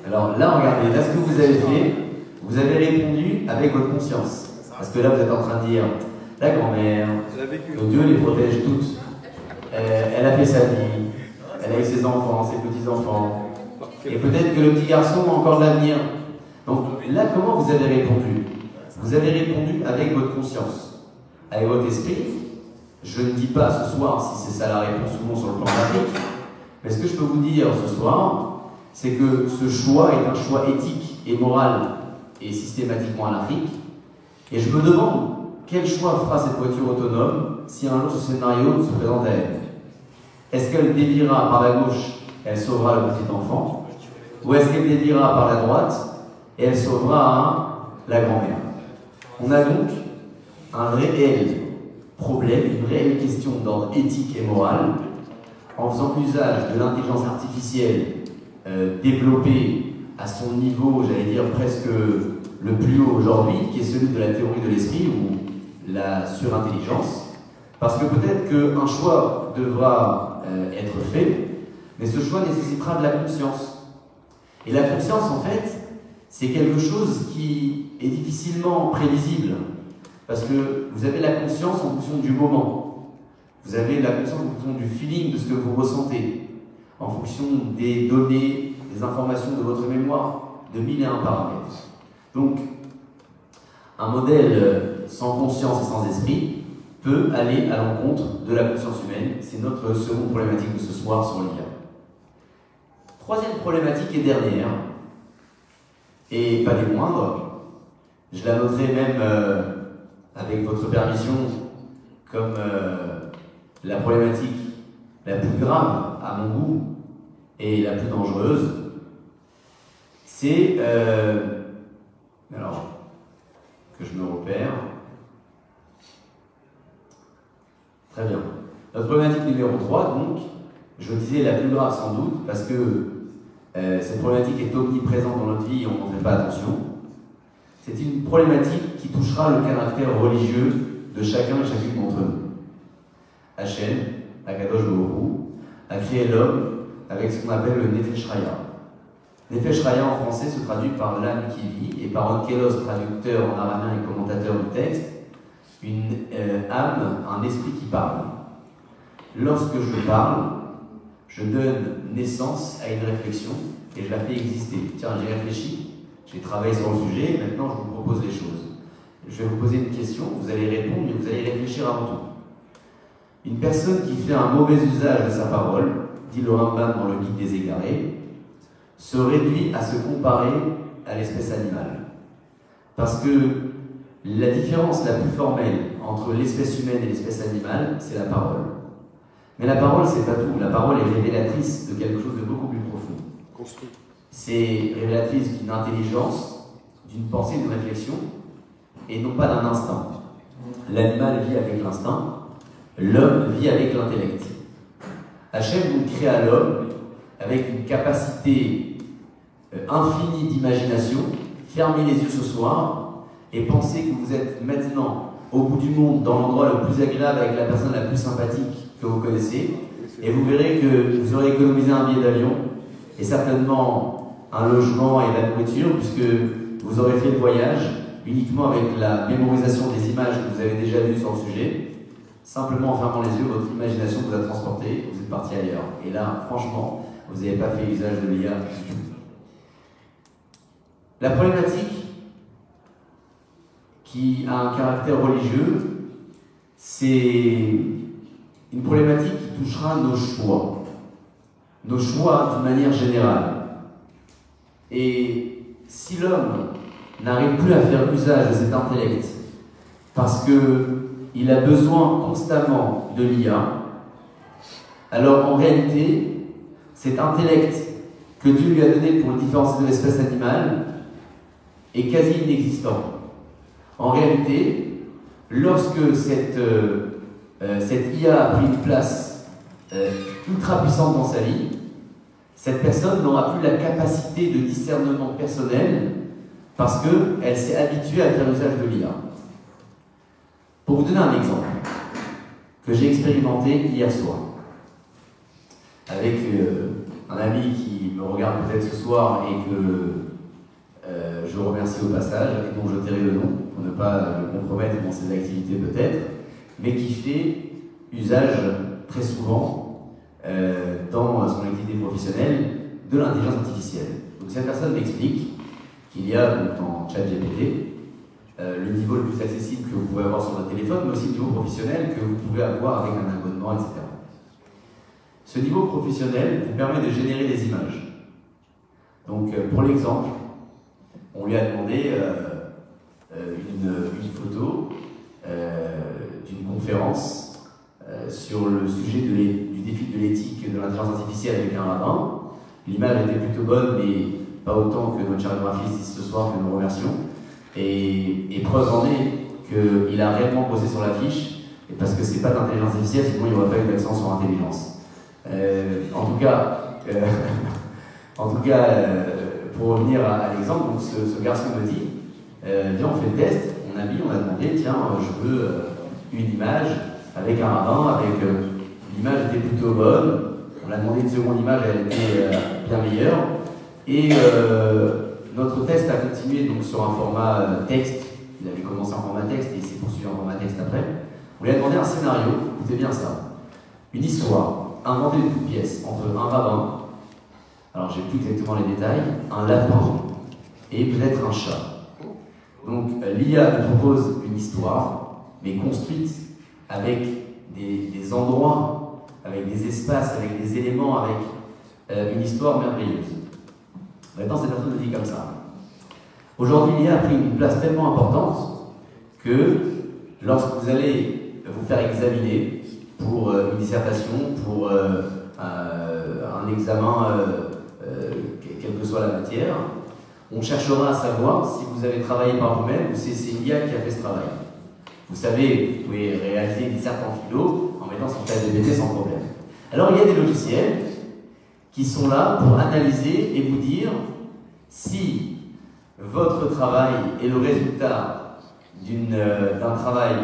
Alors là, regardez, là ce que vous avez fait, vous avez répondu avec votre conscience. Parce que là, vous êtes en train de dire, la grand-mère, que Dieu les protège toutes. Elle a fait sa vie, elle a eu ses enfants, ses petits-enfants. Et peut-être que le petit garçon a encore de l'avenir. Donc là, comment vous avez répondu? Vous avez répondu avec votre conscience, avec votre esprit. Je ne dis pas ce soir si c'est ça la réponse ou non sur le plan pratique, mais ce que je peux vous dire ce soir, c'est que ce choix est un choix éthique et moral et systématiquement anarchique. Et je me demande quel choix fera cette voiture autonome si un jour ce scénario se présente à elle. Est-ce qu'elle déviera par la gauche et elle sauvera le petit enfant, ou est-ce qu'elle déviera par la droite et elle sauvera la grand-mère? On a donc un réel problème, une réelle question d'ordre éthique et moral, en faisant usage de l'intelligence artificielle développée à son niveau, j'allais dire presque le plus haut aujourd'hui, qui est celui de la théorie de l'esprit ou la surintelligence, parce que peut-être qu'un choix devra être fait, mais ce choix nécessitera de la conscience. Et la conscience, en fait, c'est quelque chose qui est difficilement prévisible, parce que vous avez la conscience en fonction du moment, vous avez la conscience en fonction du feeling de ce que vous ressentez, en fonction des données, des informations de votre mémoire, de 1001 paramètres. Donc, un modèle sans conscience et sans esprit peut aller à l'encontre de la conscience humaine. C'est notre seconde problématique de ce soir sur l'IA. Troisième problématique et dernière, et pas des moindres, je la noterai même avec votre permission comme la problématique la plus grave à mon goût et la plus dangereuse, c'est alors que je me repère. Très bien. Notre problématique numéro 3, donc, je disais la plus grave sans doute, parce que cette problématique est omniprésente dans notre vie et on n'en fait pas attention. C'est une problématique qui touchera le caractère religieux de chacun et chacune d'entre nous. Hachem, Akadosh Baruch Hu, a créé l'homme avec ce qu'on appelle le Nefesh Raya. Nefesh Raya en français se traduit par l'âme qui vit, et par Onkelos, traducteur en araméen et commentateur du texte, une âme, un esprit qui parle. Lorsque je parle, je donne naissance à une réflexion et je la fais exister. Tiens, j'ai réfléchi, j'ai travaillé sur le sujet, maintenant je vous propose les choses. Je vais vous poser une question, vous allez répondre, mais vous allez réfléchir avant tout. Une personne qui fait un mauvais usage de sa parole, dit le Rambam dans le Guide des Égarés, se réduit à se comparer à l'espèce animale. Parce que la différence la plus formelle entre l'espèce humaine et l'espèce animale, c'est la parole. Mais la parole, c'est pas tout. La parole est révélatrice de quelque chose de beaucoup plus profond. Construit. C'est révélatrice d'une intelligence, d'une pensée, d'une réflexion, et non pas d'un instinct. L'animal vit avec l'instinct, l'homme vit avec l'intellect. Hachem nous créa l'homme avec une capacité infinie d'imagination. Fermez les yeux ce soir et pensez que vous êtes maintenant au bout du monde, dans l'endroit le plus agréable, avec la personne la plus sympathique que vous connaissez, et vous verrez que vous aurez économisé un billet d'avion et certainement un logement et la nourriture, puisque vous aurez fait le voyage uniquement avec la mémorisation des images que vous avez déjà vues sur le sujet. Simplement en fermant les yeux, votre imagination vous a transporté, vous êtes parti ailleurs. Et là, franchement, vous n'avez pas fait usage de l'IA du tout. La problématique qui a un caractère religieux, c'est une problématique qui touchera nos choix d'une manière générale. Et si l'homme n'arrive plus à faire usage de cet intellect parce qu'il a besoin constamment de l'IA, alors en réalité, cet intellect que Dieu lui a donné pour le différencier de l'espèce animale est quasi inexistant. En réalité, lorsque cette IA a pris une place ultra puissante dans sa vie, cette personne n'aura plus la capacité de discernement personnel parce qu'elle s'est habituée à faire usage de l'IA. Pour vous donner un exemple que j'ai expérimenté hier soir avec un ami qui me regarde peut-être ce soir et que je remercie au passage, et dont je tairai le nom, pour ne pas le compromettre dans ses activités peut-être, mais qui fait usage très souvent dans son activité professionnelle de l'intelligence artificielle. Donc cette personne m'explique qu'il y a donc, dans ChatGPT le niveau le plus accessible que vous pouvez avoir sur votre téléphone, mais aussi le niveau professionnel que vous pouvez avoir avec un abonnement, etc. Ce niveau professionnel vous permet de générer des images. Donc pour l'exemple, on lui a demandé une photo d'une conférence sur le sujet du défi de l'éthique de l'intelligence artificielle avec un rabbin. L'image était plutôt bonne, mais pas autant que notre cher graphiste ici ce soir, que nous remercions. Et preuve en est qu'il a réellement bossé sur l'affiche, et parce que c'est pas de l'intelligence artificielle, sinon il n'y aurait pas eu d'accent sur intelligence. En tout cas, pour revenir à l'exemple, donc ce garçon me dit, viens on fait le test, on a demandé, tiens, je veux une image avec un rabbin, l'image était plutôt bonne, on a demandé une seconde image, elle était bien meilleure, et notre test a continué donc sur un format texte, il avait commencé en format texte et il s'est poursuivi en format texte après. On lui a demandé un scénario, écoutez bien ça, une histoire inventée de toutes pièces entre un rabbin, alors j'ai plus exactement les détails, un lapin et peut-être un chat. Donc l'IA nous propose une histoire, mais construite avec des endroits, avec des espaces, avec des éléments, avec une histoire merveilleuse. Maintenant, cette personne me dit comme ça. Aujourd'hui, l'IA a pris une place tellement importante que lorsque vous allez vous faire examiner pour une dissertation, pour un examen, quelle que soit la matière, on cherchera à savoir si vous avez travaillé par vous-même ou si c'est l'IA qui a fait ce travail. Vous savez, vous pouvez réaliser une disserte en philo en mettant sur ChatGPT sans problème. Alors, il y a des logiciels qui sont là pour analyser et vous dire si votre travail est le résultat d'un travail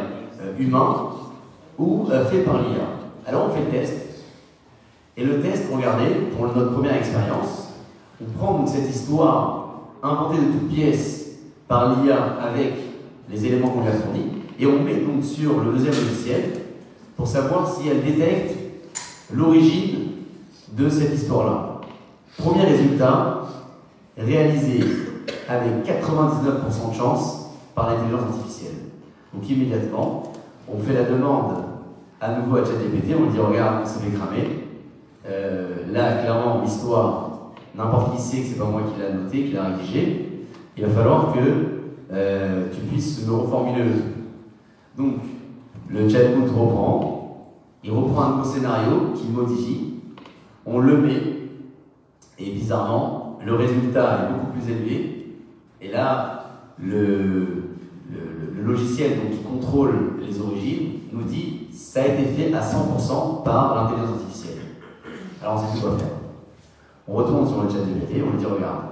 humain ou fait par l'IA. Alors on fait le test. Et le test, regardez, pour notre première expérience, on prend donc cette histoire inventée de toutes pièces par l'IA avec les éléments qu'on lui a fournis et on met donc sur le deuxième logiciel pour savoir si elle détecte l'origine de cette histoire-là. Premier résultat, réalisé avec 99% de chance par l'intelligence artificielle. Donc immédiatement, on fait la demande à nouveau à ChatGPT, on lui dit regarde, on s'est fait cramer. Là, clairement, l'histoire, n'importe qui sait que c'est pas moi qui l'ai noté, qui l'a rédigé. Il va falloir que tu puisses me reformuler le tout. Donc, le chatbot reprend, il reprend un nouveau scénario qu'il modifie, on le met, et bizarrement, le résultat est beaucoup plus élevé. Et là, le logiciel donc, qui contrôle les origines nous dit ça a été fait à 100% par l'intelligence artificielle. Alors on sait plus quoi faire. On retourne sur le ChatGPT, on lui dit regarde,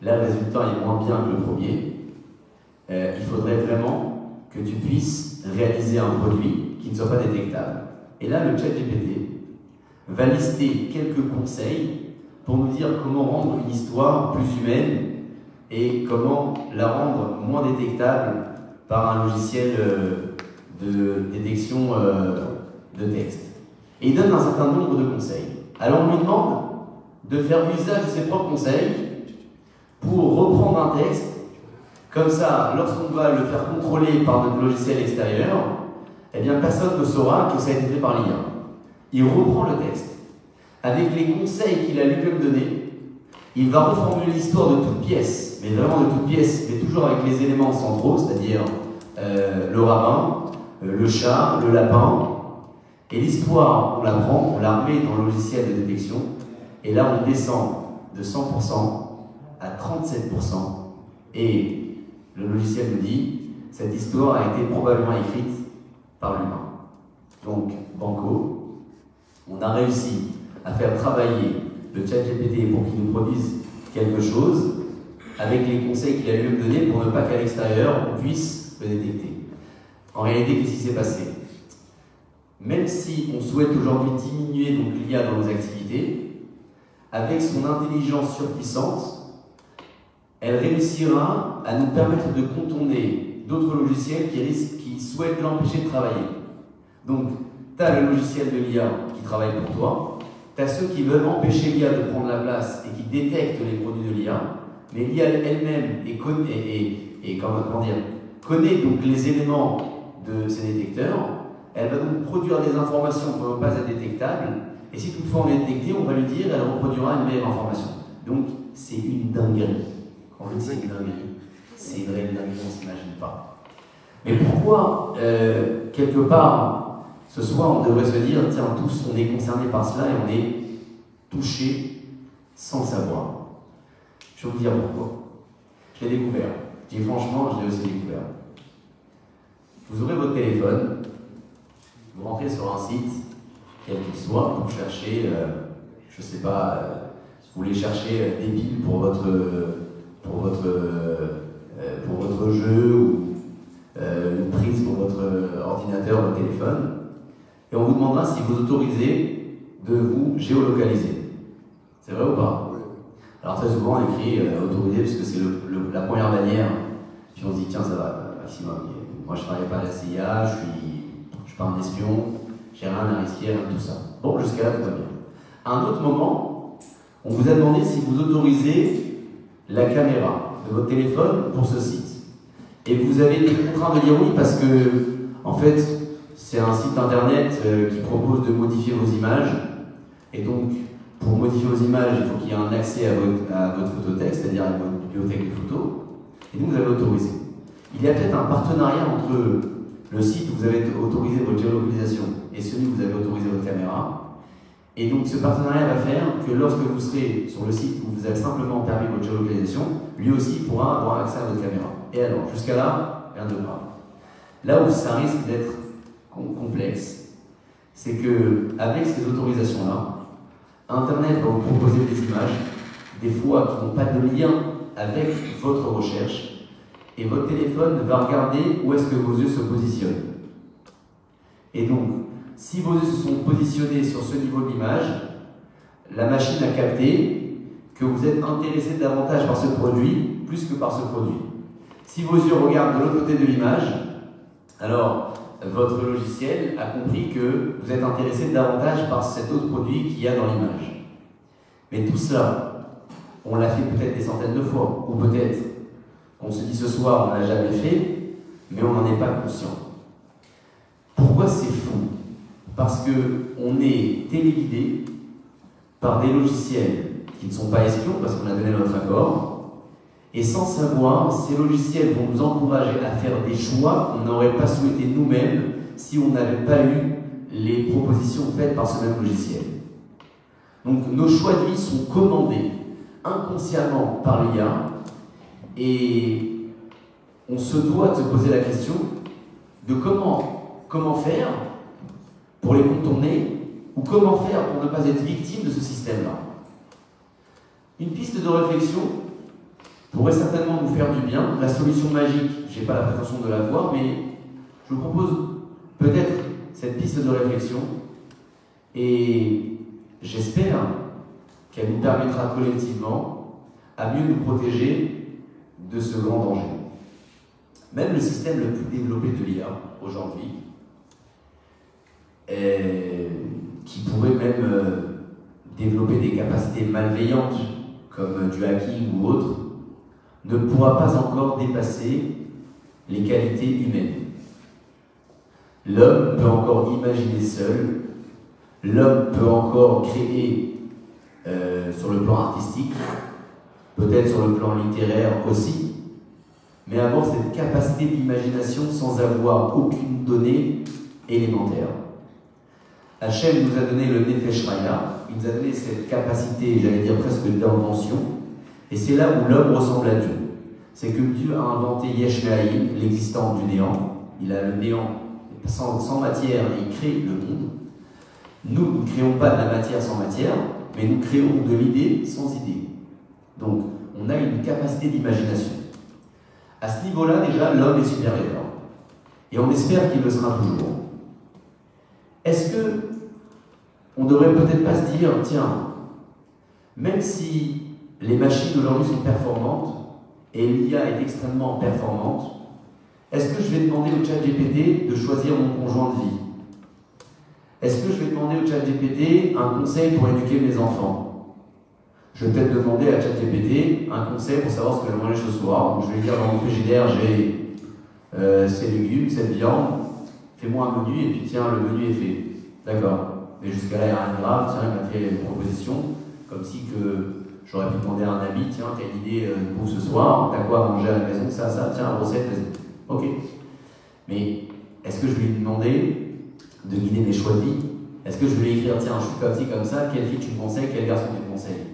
là le résultat est moins bien que le premier. Il faudrait vraiment que tu puisses réaliser un produit qui ne soit pas détectable. Et là, le ChatGPT va lister quelques conseils pour nous dire comment rendre une histoire plus humaine et comment la rendre moins détectable par un logiciel de détection de texte. Et il donne un certain nombre de conseils. Alors on lui demande de faire usage de ses propres conseils pour reprendre un texte. Comme ça, lorsqu'on va le faire contrôler par notre logiciel extérieur, eh bien personne ne saura que ça a été fait par l'IA. Il reprend le texte. Avec les conseils qu'il a lui-même donnés, il va reformuler l'histoire de toutes pièces, mais vraiment de toutes pièces, mais toujours avec les éléments centraux, c'est-à-dire le rabbin, le chat, le lapin. Et l'histoire, on la prend, on la remet dans le logiciel de détection, et là on descend de 100% à 37%, et le logiciel nous dit cette histoire a été probablement écrite par l'humain. Donc, banco, on a réussi à faire travailler le ChatGPT pour qu'il nous produise quelque chose avec les conseils qu'il a lui-même donnés pour ne pas qu'à l'extérieur on puisse le détecter. En réalité, qu'est-ce qui s'est passé? Même si on souhaite aujourd'hui diminuer l'IA dans nos activités, avec son intelligence surpuissante, elle réussira à nous permettre de contourner d'autres logiciels qui souhaitent l'empêcher de travailler. Donc, tu as le logiciel de l'IA qui travaille pour toi, tu as ceux qui veulent empêcher l'IA de prendre la place et qui détectent les produits de l'IA, mais l'IA elle-même connaît donc les éléments de ces détecteurs, elle va donc produire des informations qui ne vont pas être détectables, et si toutefois on est détecté, on va lui dire, elle reproduira une meilleure information. Donc, c'est une dinguerie. Quand je dis c'est une dinguerie, c'est une réelle dinguerie, on ne s'imagine pas. Mais pourquoi, quelque part, ce soir, on devrait se dire, tiens, tous, on est concernés par cela et on est touchés sans le savoir. Je vais vous dire pourquoi. Je l'ai découvert. Je dis franchement, je l'ai aussi découvert. Vous ouvrez votre téléphone, vous rentrez sur un site, quel qu'il soit, pour chercher, je ne sais pas, vous voulez chercher des piles pour votre jeu ou une prise pour votre ordinateur, votre téléphone, et on vous demandera si vous autorisez de vous géolocaliser. C'est vrai ou pas? Alors très souvent on écrit autorisé parce que c'est la première bannière, puis on se dit tiens ça va, maximum. Moi je ne travaille pas à la CIA, je suis pas un espion, j'ai rien à risquer, rien de tout ça. Bon, jusqu'à là tout va bien. À un autre moment, on vous a demandé si vous autorisez la caméra de votre téléphone pour ce site. Et vous avez été contraint de dire oui parce que, en fait, c'est un site internet qui propose de modifier vos images. Et donc, pour modifier vos images, il faut qu'il y ait un accès à votre photothèque, c'est-à-dire à votre bibliothèque de photos. Et donc, vous avez autorisé. Il y a peut-être un partenariat entre le site où vous avez autorisé votre géolocalisation et celui où vous avez autorisé votre caméra. Et donc, ce partenariat va faire que lorsque vous serez sur le site où vous avez simplement permis votre géolocalisation, lui aussi pourra avoir accès à votre caméra. Et alors, jusqu'à là, rien de grave. Là où ça risque d'être complexe, c'est que avec ces autorisations-là, Internet va vous proposer des images, des fois qui n'ont pas de lien avec votre recherche, et votre téléphone va regarder où est-ce que vos yeux se positionnent. Et donc, si vos yeux se sont positionnés sur ce niveau d'image, la machine a capté que vous êtes intéressé davantage par ce produit plus que par ce produit. Si vos yeux regardent de l'autre côté de l'image, alors votre logiciel a compris que vous êtes intéressé davantage par cet autre produit qu'il y a dans l'image. Mais tout cela, on l'a fait peut-être des centaines de fois, ou peut-être on se dit ce soir on ne l'a jamais fait, mais on n'en est pas conscient. Pourquoi c'est fou? Parce qu'on est téléguidé par des logiciels qui ne sont pas espions, parce qu'on a donné notre accord, et sans savoir, ces logiciels vont nous encourager à faire des choix qu'on n'aurait pas souhaité nous-mêmes si on n'avait pas eu les propositions faites par ce même logiciel. Donc nos choix de vie sont commandés inconsciemment par l'IA, et on se doit de se poser la question de comment faire pour les contourner, ou comment faire pour ne pas être victime de ce système-là. Une piste de réflexion pourrait certainement vous faire du bien. La solution magique, je n'ai pas la prétention de la voir, mais je vous propose peut-être cette piste de réflexion, et j'espère qu'elle nous permettra collectivement à mieux nous protéger de ce grand danger. Même le système le plus développé de l'IA aujourd'hui, qui pourrait même développer des capacités malveillantes comme du hacking ou autre, ne pourra pas encore dépasser les qualités humaines. L'homme peut encore imaginer seul, l'homme peut encore créer sur le plan artistique, peut-être sur le plan littéraire aussi, mais avoir cette capacité d'imagination sans avoir aucune donnée élémentaire. Hachem nous a donné le Nefesh Chaya, il nous a donné cette capacité, j'allais dire presque d'invention, et c'est là où l'homme ressemble à Dieu. C'est que Dieu a inventé Yesh Me'ayin, l'existence du néant. Il a le néant sans matière, et il crée le monde. Nous ne créons pas de la matière sans matière, mais nous créons de l'idée sans idée. Donc, on a une capacité d'imagination. À ce niveau-là, déjà, l'homme est supérieur. Et on espère qu'il le sera toujours. Est-ce que on ne devrait peut-être pas se dire, tiens, Même si les machines aujourd'hui sont performantes et l'IA est extrêmement performante, est-ce que je vais demander au ChatGPT de choisir mon conjoint de vie? Est-ce que je vais demander au ChatGPT un conseil pour éduquer mes enfants? Je vais peut-être demander à ChatGPT un conseil pour savoir ce que je vais manger ce soir. Donc je vais lui dire dans mon frigidaire, j'ai ces légumes, cette viande, fais-moi un menu et puis tiens, le menu est fait. D'accord. Mais jusqu'à là, il n'y a rien de grave, tiens, il m'a fait une proposition, comme si que j'aurais pu demander à un ami, tiens, quelle idée pour ce soir, t'as quoi à manger à la maison, ça, tiens, recette, vas-y. Ok. Mais est-ce que je vais lui demander de guider mes choix de vie? Est-ce que je vais lui écrire, tiens, je suis comme ça, quelle fille tu me conseilles, quel garçon tu me conseilles?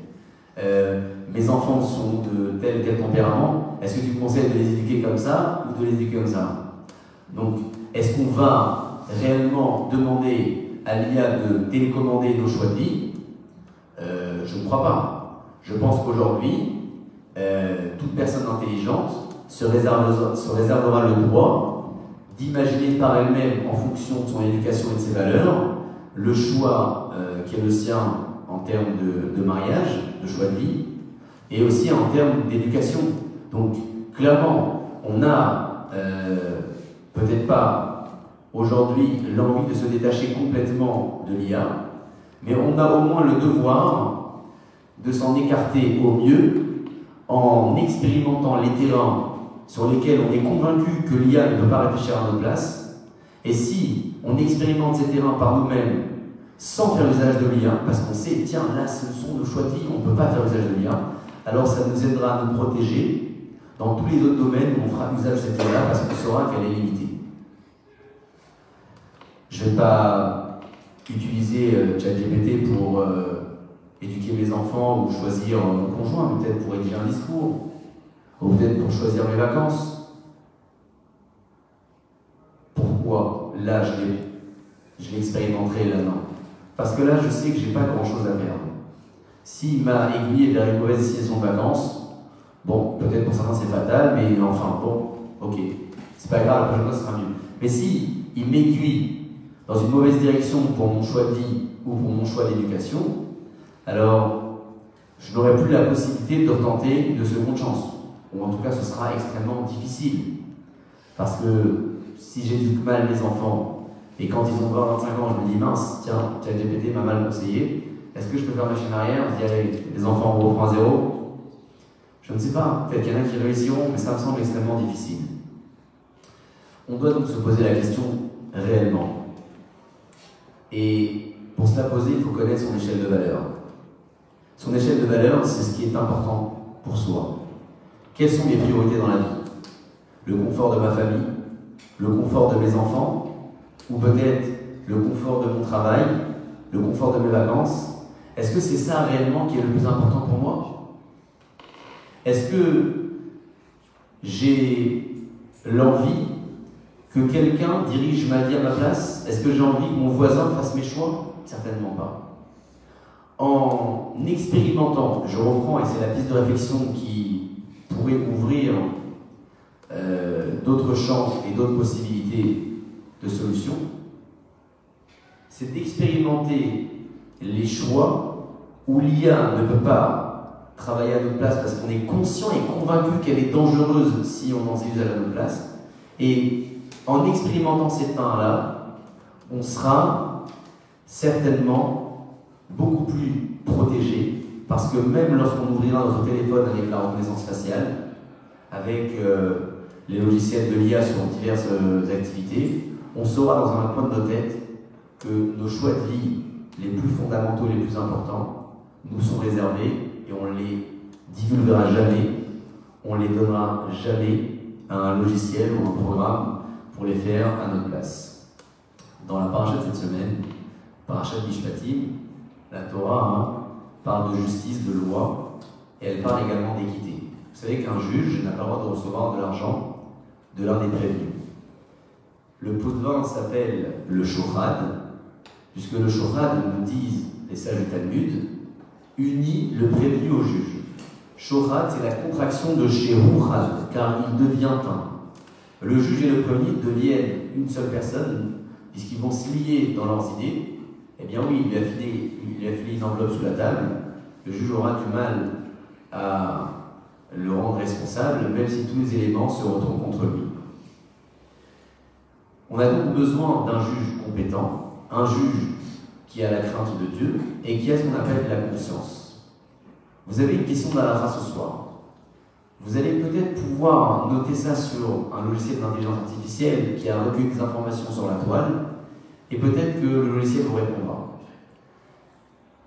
Mes enfants sont de tel et tel tempérament, est-ce que tu me conseilles de les éduquer comme ça ou de les éduquer comme ça? Donc, est-ce qu'on va réellement demander à l'IA de télécommander nos choix de vie? Je ne crois pas. Je pense qu'aujourd'hui, toute personne intelligente se réservera le droit d'imaginer par elle-même, en fonction de son éducation et de ses valeurs, le choix qui est le sien en termes de mariage, de choix de vie, et aussi en termes d'éducation. Donc, clairement, on a peut-être pas aujourd'hui l'envie de se détacher complètement de l'IA, mais on a au moins le devoir de s'en écarter au mieux en expérimentant les terrains sur lesquels on est convaincu que l'IA ne peut pas réfléchir à notre place. Et si on expérimente ces terrains par nous-mêmes sans faire usage de l'IA, parce qu'on sait, tiens, là, ce sont nos choix de vie, on ne peut pas faire usage de l'IA, alors ça nous aidera à nous protéger dans tous les autres domaines où on fera usage de cette IA parce qu'on saura qu'elle est limitée. Je ne vais pas utiliser ChatGPT pour éduquer mes enfants ou choisir mon conjoint, peut-être pour rédiger un discours, ou peut-être pour choisir mes vacances. Pourquoi là je l'expérimenterai là non? Parce que là je sais que j'ai pas grand-chose à perdre. S'il m'a aiguillé vers une mauvaise destination de vacances, bon, peut-être pour certains c'est fatal, mais enfin bon, ok, c'est pas grave, la prochaine fois ce sera mieux. Mais si il m'aiguille dans une mauvaise direction pour mon choix de vie ou pour mon choix d'éducation, alors je n'aurai plus la possibilité de retenter une seconde chance. Ou en tout cas, ce sera extrêmement difficile. Parce que si j'éduque mal mes enfants, et quand ils ont 20-25 ans, je me dis mince, tiens, ChatGPT m'a mal conseillé, est-ce que je peux faire machine arrière? Je dis allez, les enfants on reprend à zéro? Je ne sais pas, peut-être qu'il y en a qui réussiront, mais ça me semble extrêmement difficile. On doit donc se poser la question réellement. Et pour se la poser, il faut connaître son échelle de valeur. Son échelle de valeur, c'est ce qui est important pour soi. Quelles sont mes priorités dans la vie? Le confort de ma famille, le confort de mes enfants, ou peut-être le confort de mon travail, le confort de mes vacances? Est-ce que c'est ça réellement qui est le plus important pour moi? Est-ce que j'ai l'envie que quelqu'un dirige ma vie à ma place? Est-ce que j'ai envie que mon voisin fasse mes choix? Certainement pas. En expérimentant, je reprends, et c'est la piste de réflexion qui pourrait ouvrir d'autres champs et d'autres possibilités de solutions, c'est d'expérimenter les choix où l'IA ne peut pas travailler à notre place parce qu'on est conscient et convaincu qu'elle est dangereuse si on en fait usage à notre place. Et en expérimentant ces terrains-là, on sera certainement beaucoup plus protégé, parce que même lorsqu'on ouvrira notre téléphone avec la reconnaissance faciale, avec les logiciels de l'IA sur diverses activités, on saura dans un coin de nos têtes que nos choix de vie les plus fondamentaux, les plus importants, nous sont réservés et on les divulguera jamais, on les donnera jamais à un logiciel ou un programme pour les faire à notre place. Dans la paracha de cette semaine, parachat Mishpatim, la Torah parle de justice, de loi, et elle parle également d'équité. Vous savez qu'un juge n'a pas le droit de recevoir de l'argent de l'un des prévenus. Le pot de vin s'appelle le shochad, puisque le shochad, nous disent les sages du Talmud, unit le prévenu au juge. Shochad, c'est la contraction de shehuchad, car il devient un. Le juge et le prévenu deviennent une seule personne, puisqu'ils vont se lier dans leurs idées. Eh bien oui, il lui a filé une enveloppe sous la table, le juge aura du mal à le rendre responsable, même si tous les éléments se retournent contre lui. On a donc besoin d'un juge compétent, un juge qui a la crainte de Dieu et qui a ce qu'on appelle la conscience. Vous avez une question d'Alakha ce soir. Vous allez peut-être pouvoir noter ça sur un logiciel d'intelligence artificielle qui a recueilli des informations sur la toile, et peut-être que le logiciel vous répondra.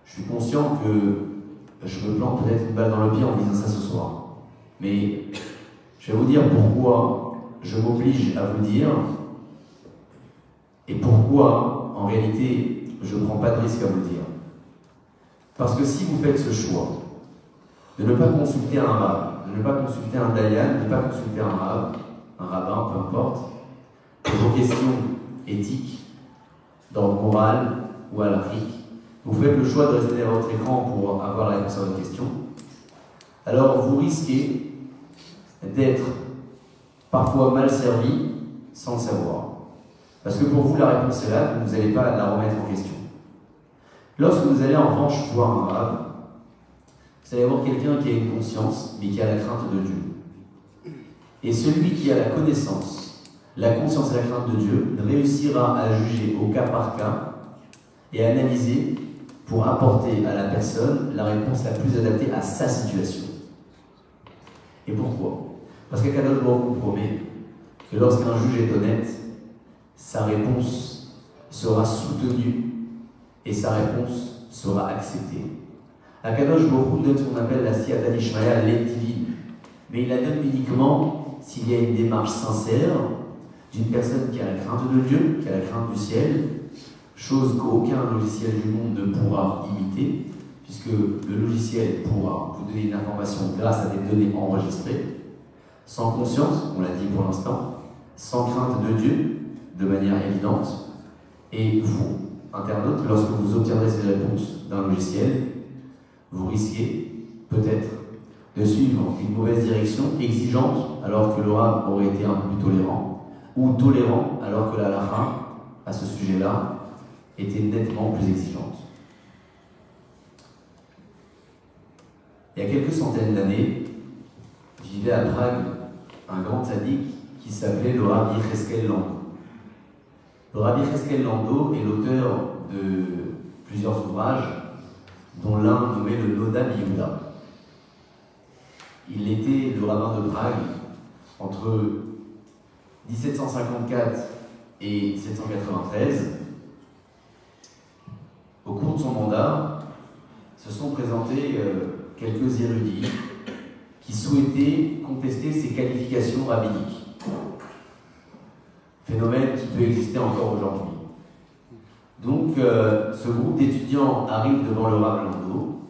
Je suis conscient que je me plante peut-être une balle dans le pied en disant ça ce soir. Mais je vais vous dire pourquoi je m'oblige à vous dire, et pourquoi, en réalité, je ne prends pas de risque à vous le dire. Parce que si vous faites ce choix de ne pas consulter un rabbin, de ne pas consulter un dayan, de ne pas consulter un rabbin, peu importe, pour vos questions éthiques, d'ordre moral ou halachique, vous faites le choix de rester derrière votre écran pour avoir la réponse à votre question, alors vous risquez d'être parfois mal servi sans le savoir. Parce que pour vous, la réponse est là, vous n'allez pas la remettre en question. Lorsque vous allez en revanche voir un rabbin, vous allez voir quelqu'un qui a une conscience, mais qui a la crainte de Dieu. Et celui qui a la connaissance, la conscience et la crainte de Dieu, réussira à juger au cas par cas et à analyser pour apporter à la personne la réponse la plus adaptée à sa situation. Et pourquoi? Parce qu'Akadosh Baruch Hu promet que lorsqu'un juge est honnête, sa réponse sera soutenue et sa réponse sera acceptée. Akadosh Baruch Hu donne ce qu'on appelle la siyata d'Ishmaël, l'aide divine, mais il la donne uniquement s'il y a une démarche sincère d'une personne qui a la crainte de Dieu, qui a la crainte du ciel, chose qu'aucun logiciel du monde ne pourra imiter, puisque le logiciel pourra vous donner une information grâce à des données enregistrées, sans conscience, on l'a dit pour l'instant, sans crainte de Dieu, de manière évidente, et vous, internaute, lorsque vous obtiendrez ces réponses d'un logiciel, vous risquez peut-être de suivre une mauvaise direction, exigeante, alors que le Rav aurait été un peu plus tolérant, ou tolérant, alors que la halakha, à ce sujet-là, était nettement plus exigeante. Il y a quelques centaines d'années, vivait à Prague un grand tzaddik qui s'appelait le Rabbi Yecheskel Lando. Le Rabbi Yecheskel Lando est l'auteur de plusieurs ouvrages, dont l'un nommé le Noda B'Yehuda. Il était le rabbin de Prague entre 1754 et 1793. Au cours de son mandat, se sont présentés quelques érudits qui souhaitaient contester ses qualifications rabbiniques. Phénomène qui peut exister encore aujourd'hui. Donc, ce groupe d'étudiants arrive devant le Rav Lando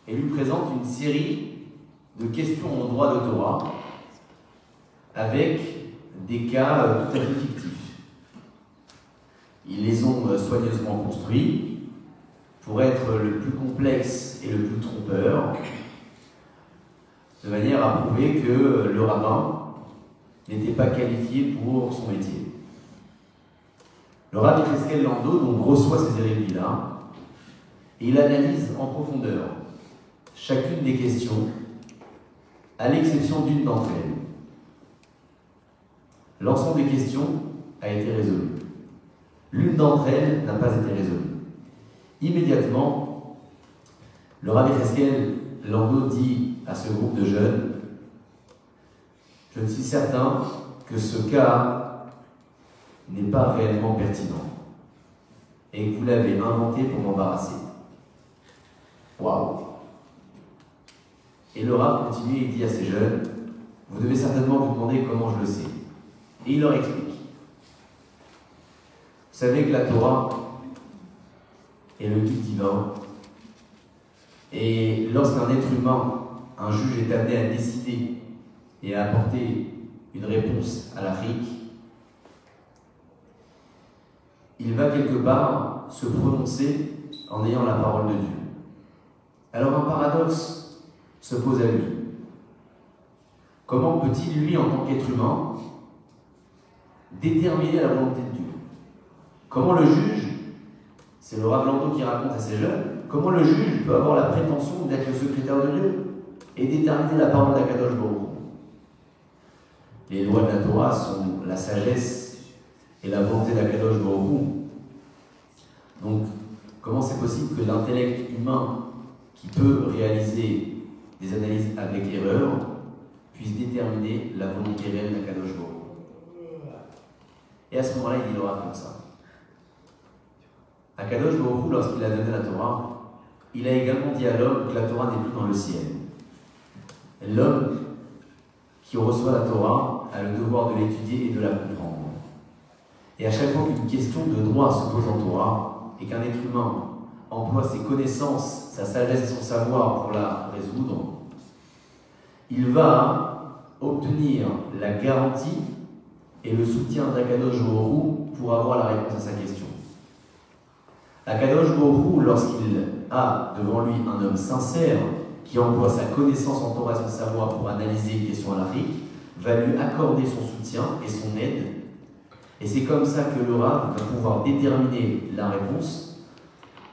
et lui présente une série de questions en droit de Torah avec des cas tout à fait fictifs. Ils les ont soigneusement construits pour être le plus complexe et le plus trompeur, de manière à prouver que le rabbin n'était pas qualifié pour son métier. Le Rabbi Yecheskel Lando donc reçoit ces érudits-là et il analyse en profondeur chacune des questions, à l'exception d'une d'entre elles. L'ensemble des questions a été résolu. L'une d'entre elles n'a pas été résolue. Immédiatement, le Rabbi Yecheskel Lando dit à ce groupe de jeunes: je suis certain que ce cas n'est pas réellement pertinent et que vous l'avez inventé pour m'embarrasser. Waouh! Et le Rav continue et dit à ces jeunes: vous devez certainement vous demander comment je le sais. Et il leur explique. Vous savez que la Torah est le guide divin, et lorsqu'un être humain, un juge, est amené à décider et à apporter une réponse à l'Afrique, il va quelque part se prononcer en ayant la parole de Dieu. Alors un paradoxe se pose à lui. Comment peut-il, lui, en tant qu'être humain, déterminer la volonté de Dieu? Comment le juge, c'est le Rav Lando qui raconte à ces jeunes, comment le juge peut avoir la prétention d'être le secrétaire de Dieu et déterminer la parole d'Akadosh Baruch Hu? Les lois de la Torah sont la sagesse et la volonté d'Akadosh Baruch Hu. Donc, comment c'est possible que l'intellect humain qui peut réaliser des analyses avec erreur puisse déterminer la volonté réelle d'Akadosh Baruch Hu? Et à ce moment-là, il aura comme ça. Akadosh Baruch Hu, lorsqu'il a donné la Torah, il a également dit à l'homme que la Torah n'est plus dans le ciel. L'homme qui reçoit la Torah a le devoir de l'étudier et de la comprendre. Et à chaque fois qu'une question de droit se pose en Torah et qu'un être humain emploie ses connaissances, sa sagesse et son savoir pour la résoudre, il va obtenir la garantie et le soutien d'Akadosh Baruch Hu pour avoir la réponse à sa question. Akadosh Baruch Hu, lorsqu'il a devant lui un homme sincère qui emploie sa connaissance en Torah et son savoir pour analyser une question halachique, va lui accorder son soutien et son aide. Et c'est comme ça que le Rav va pouvoir déterminer la réponse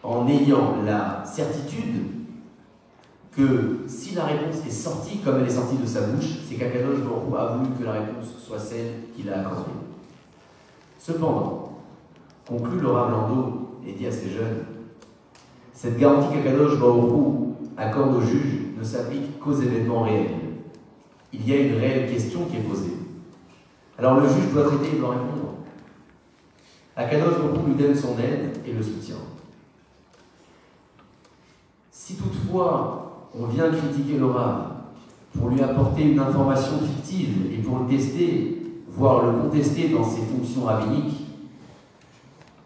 en ayant la certitude que si la réponse est sortie comme elle est sortie de sa bouche, c'est qu'Akadosh Baruch Hu a voulu que la réponse soit celle qu'il a accordée. Cependant, conclut le Rav Lando et dit à ces jeunes, cette garantie qu'Akadosh Baruch Hu accorde au juge ne s'applique qu'aux événements réels. Il y a une réelle question qui est posée. Alors le juge doit traiter et doit répondre. Akadosh Baruch Hu lui donne son aide et le soutien. Si toutefois on vient critiquer le Rav pour lui apporter une information fictive et pour le tester, voire le contester dans ses fonctions rabbiniques,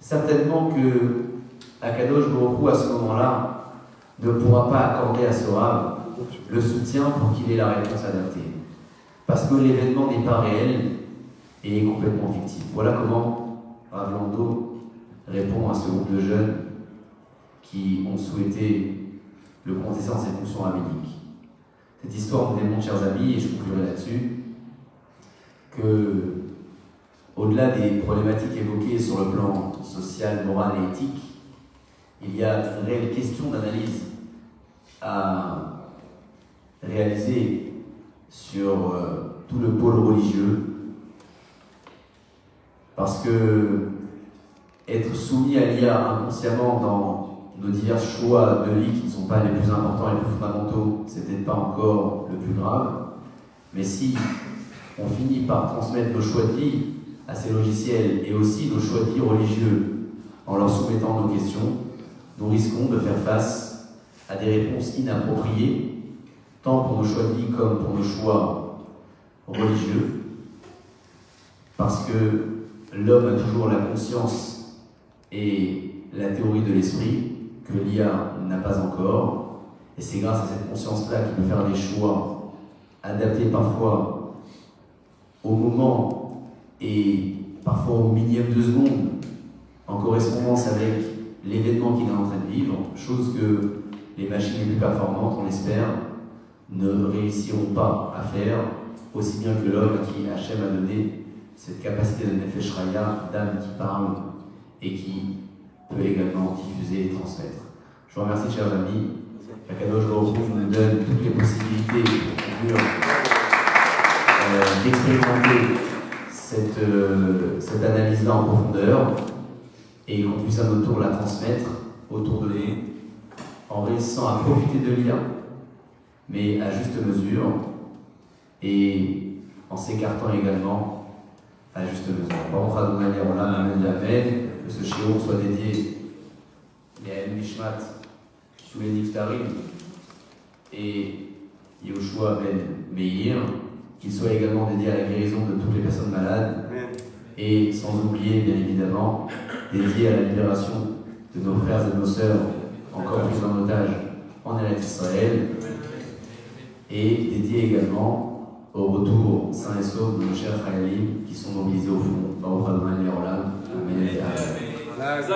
certainement que Akadosh Baruch Hu à ce moment-là ne pourra pas accorder à ce Rav le soutien pour qu'il ait la réponse adaptée. Parce que l'événement n'est pas réel et est complètement fictif. Voilà comment Rav Lando répond à ce groupe de jeunes qui ont souhaité le contester dans ses fonctions rabbiniques. Cette histoire nous démontre, chers amis, et je conclurai là-dessus, que au-delà des problématiques évoquées sur le plan social, moral et éthique, il y a une réelle question d'analyse à réaliser sur tout le pôle religieux, parce que être soumis à l'IA inconsciemment dans nos divers choix de vie qui ne sont pas les plus importants et les plus fondamentaux, c'est peut-être pas encore le plus grave, mais si on finit par transmettre nos choix de vie à ces logiciels et aussi nos choix de vie religieux en leur soumettant nos questions, nous risquons de faire face à des réponses inappropriées, tant pour nos choix de vie comme pour nos choix religieux, parce que l'homme a toujours la conscience et la théorie de l'esprit que l'IA n'a pas encore, et c'est grâce à cette conscience-là qu'il peut faire des choix adaptés parfois au moment et parfois au millième de seconde, en correspondance avec l'événement qu'il est en train de vivre, chose que les machines les plus performantes, on l'espère, ne réussiront pas à faire, aussi bien que l'homme à qui Hachem a donné cette capacité de Nefesh Raya, d'âme qui parle et qui peut également diffuser et transmettre. Je vous remercie, chers amis. Akadosh Baruch Hu nous donne toutes les possibilités pour conclure d'expérimenter cette analyse-là en profondeur et qu'on puisse à notre tour la transmettre autour de nous en réussissant à profiter de l'IA, mais à juste mesure et en s'écartant également à juste mesure. Baruch Adonai Le'olam, amen, amen. Que ce shiur soit dédié à Nishmat, Shulé Niftarim et Yehoshua ben Meir, qu'il soit également dédié à la guérison de toutes les personnes malades et sans oublier bien évidemment dédié à la libération de nos frères et de nos sœurs encore pris en otage en Eretz Israël et dédié également au retour sain et sauf de nos chers Chayalim qui sont mobilisés au fond. Baruch Adonai Le'olam. Amen.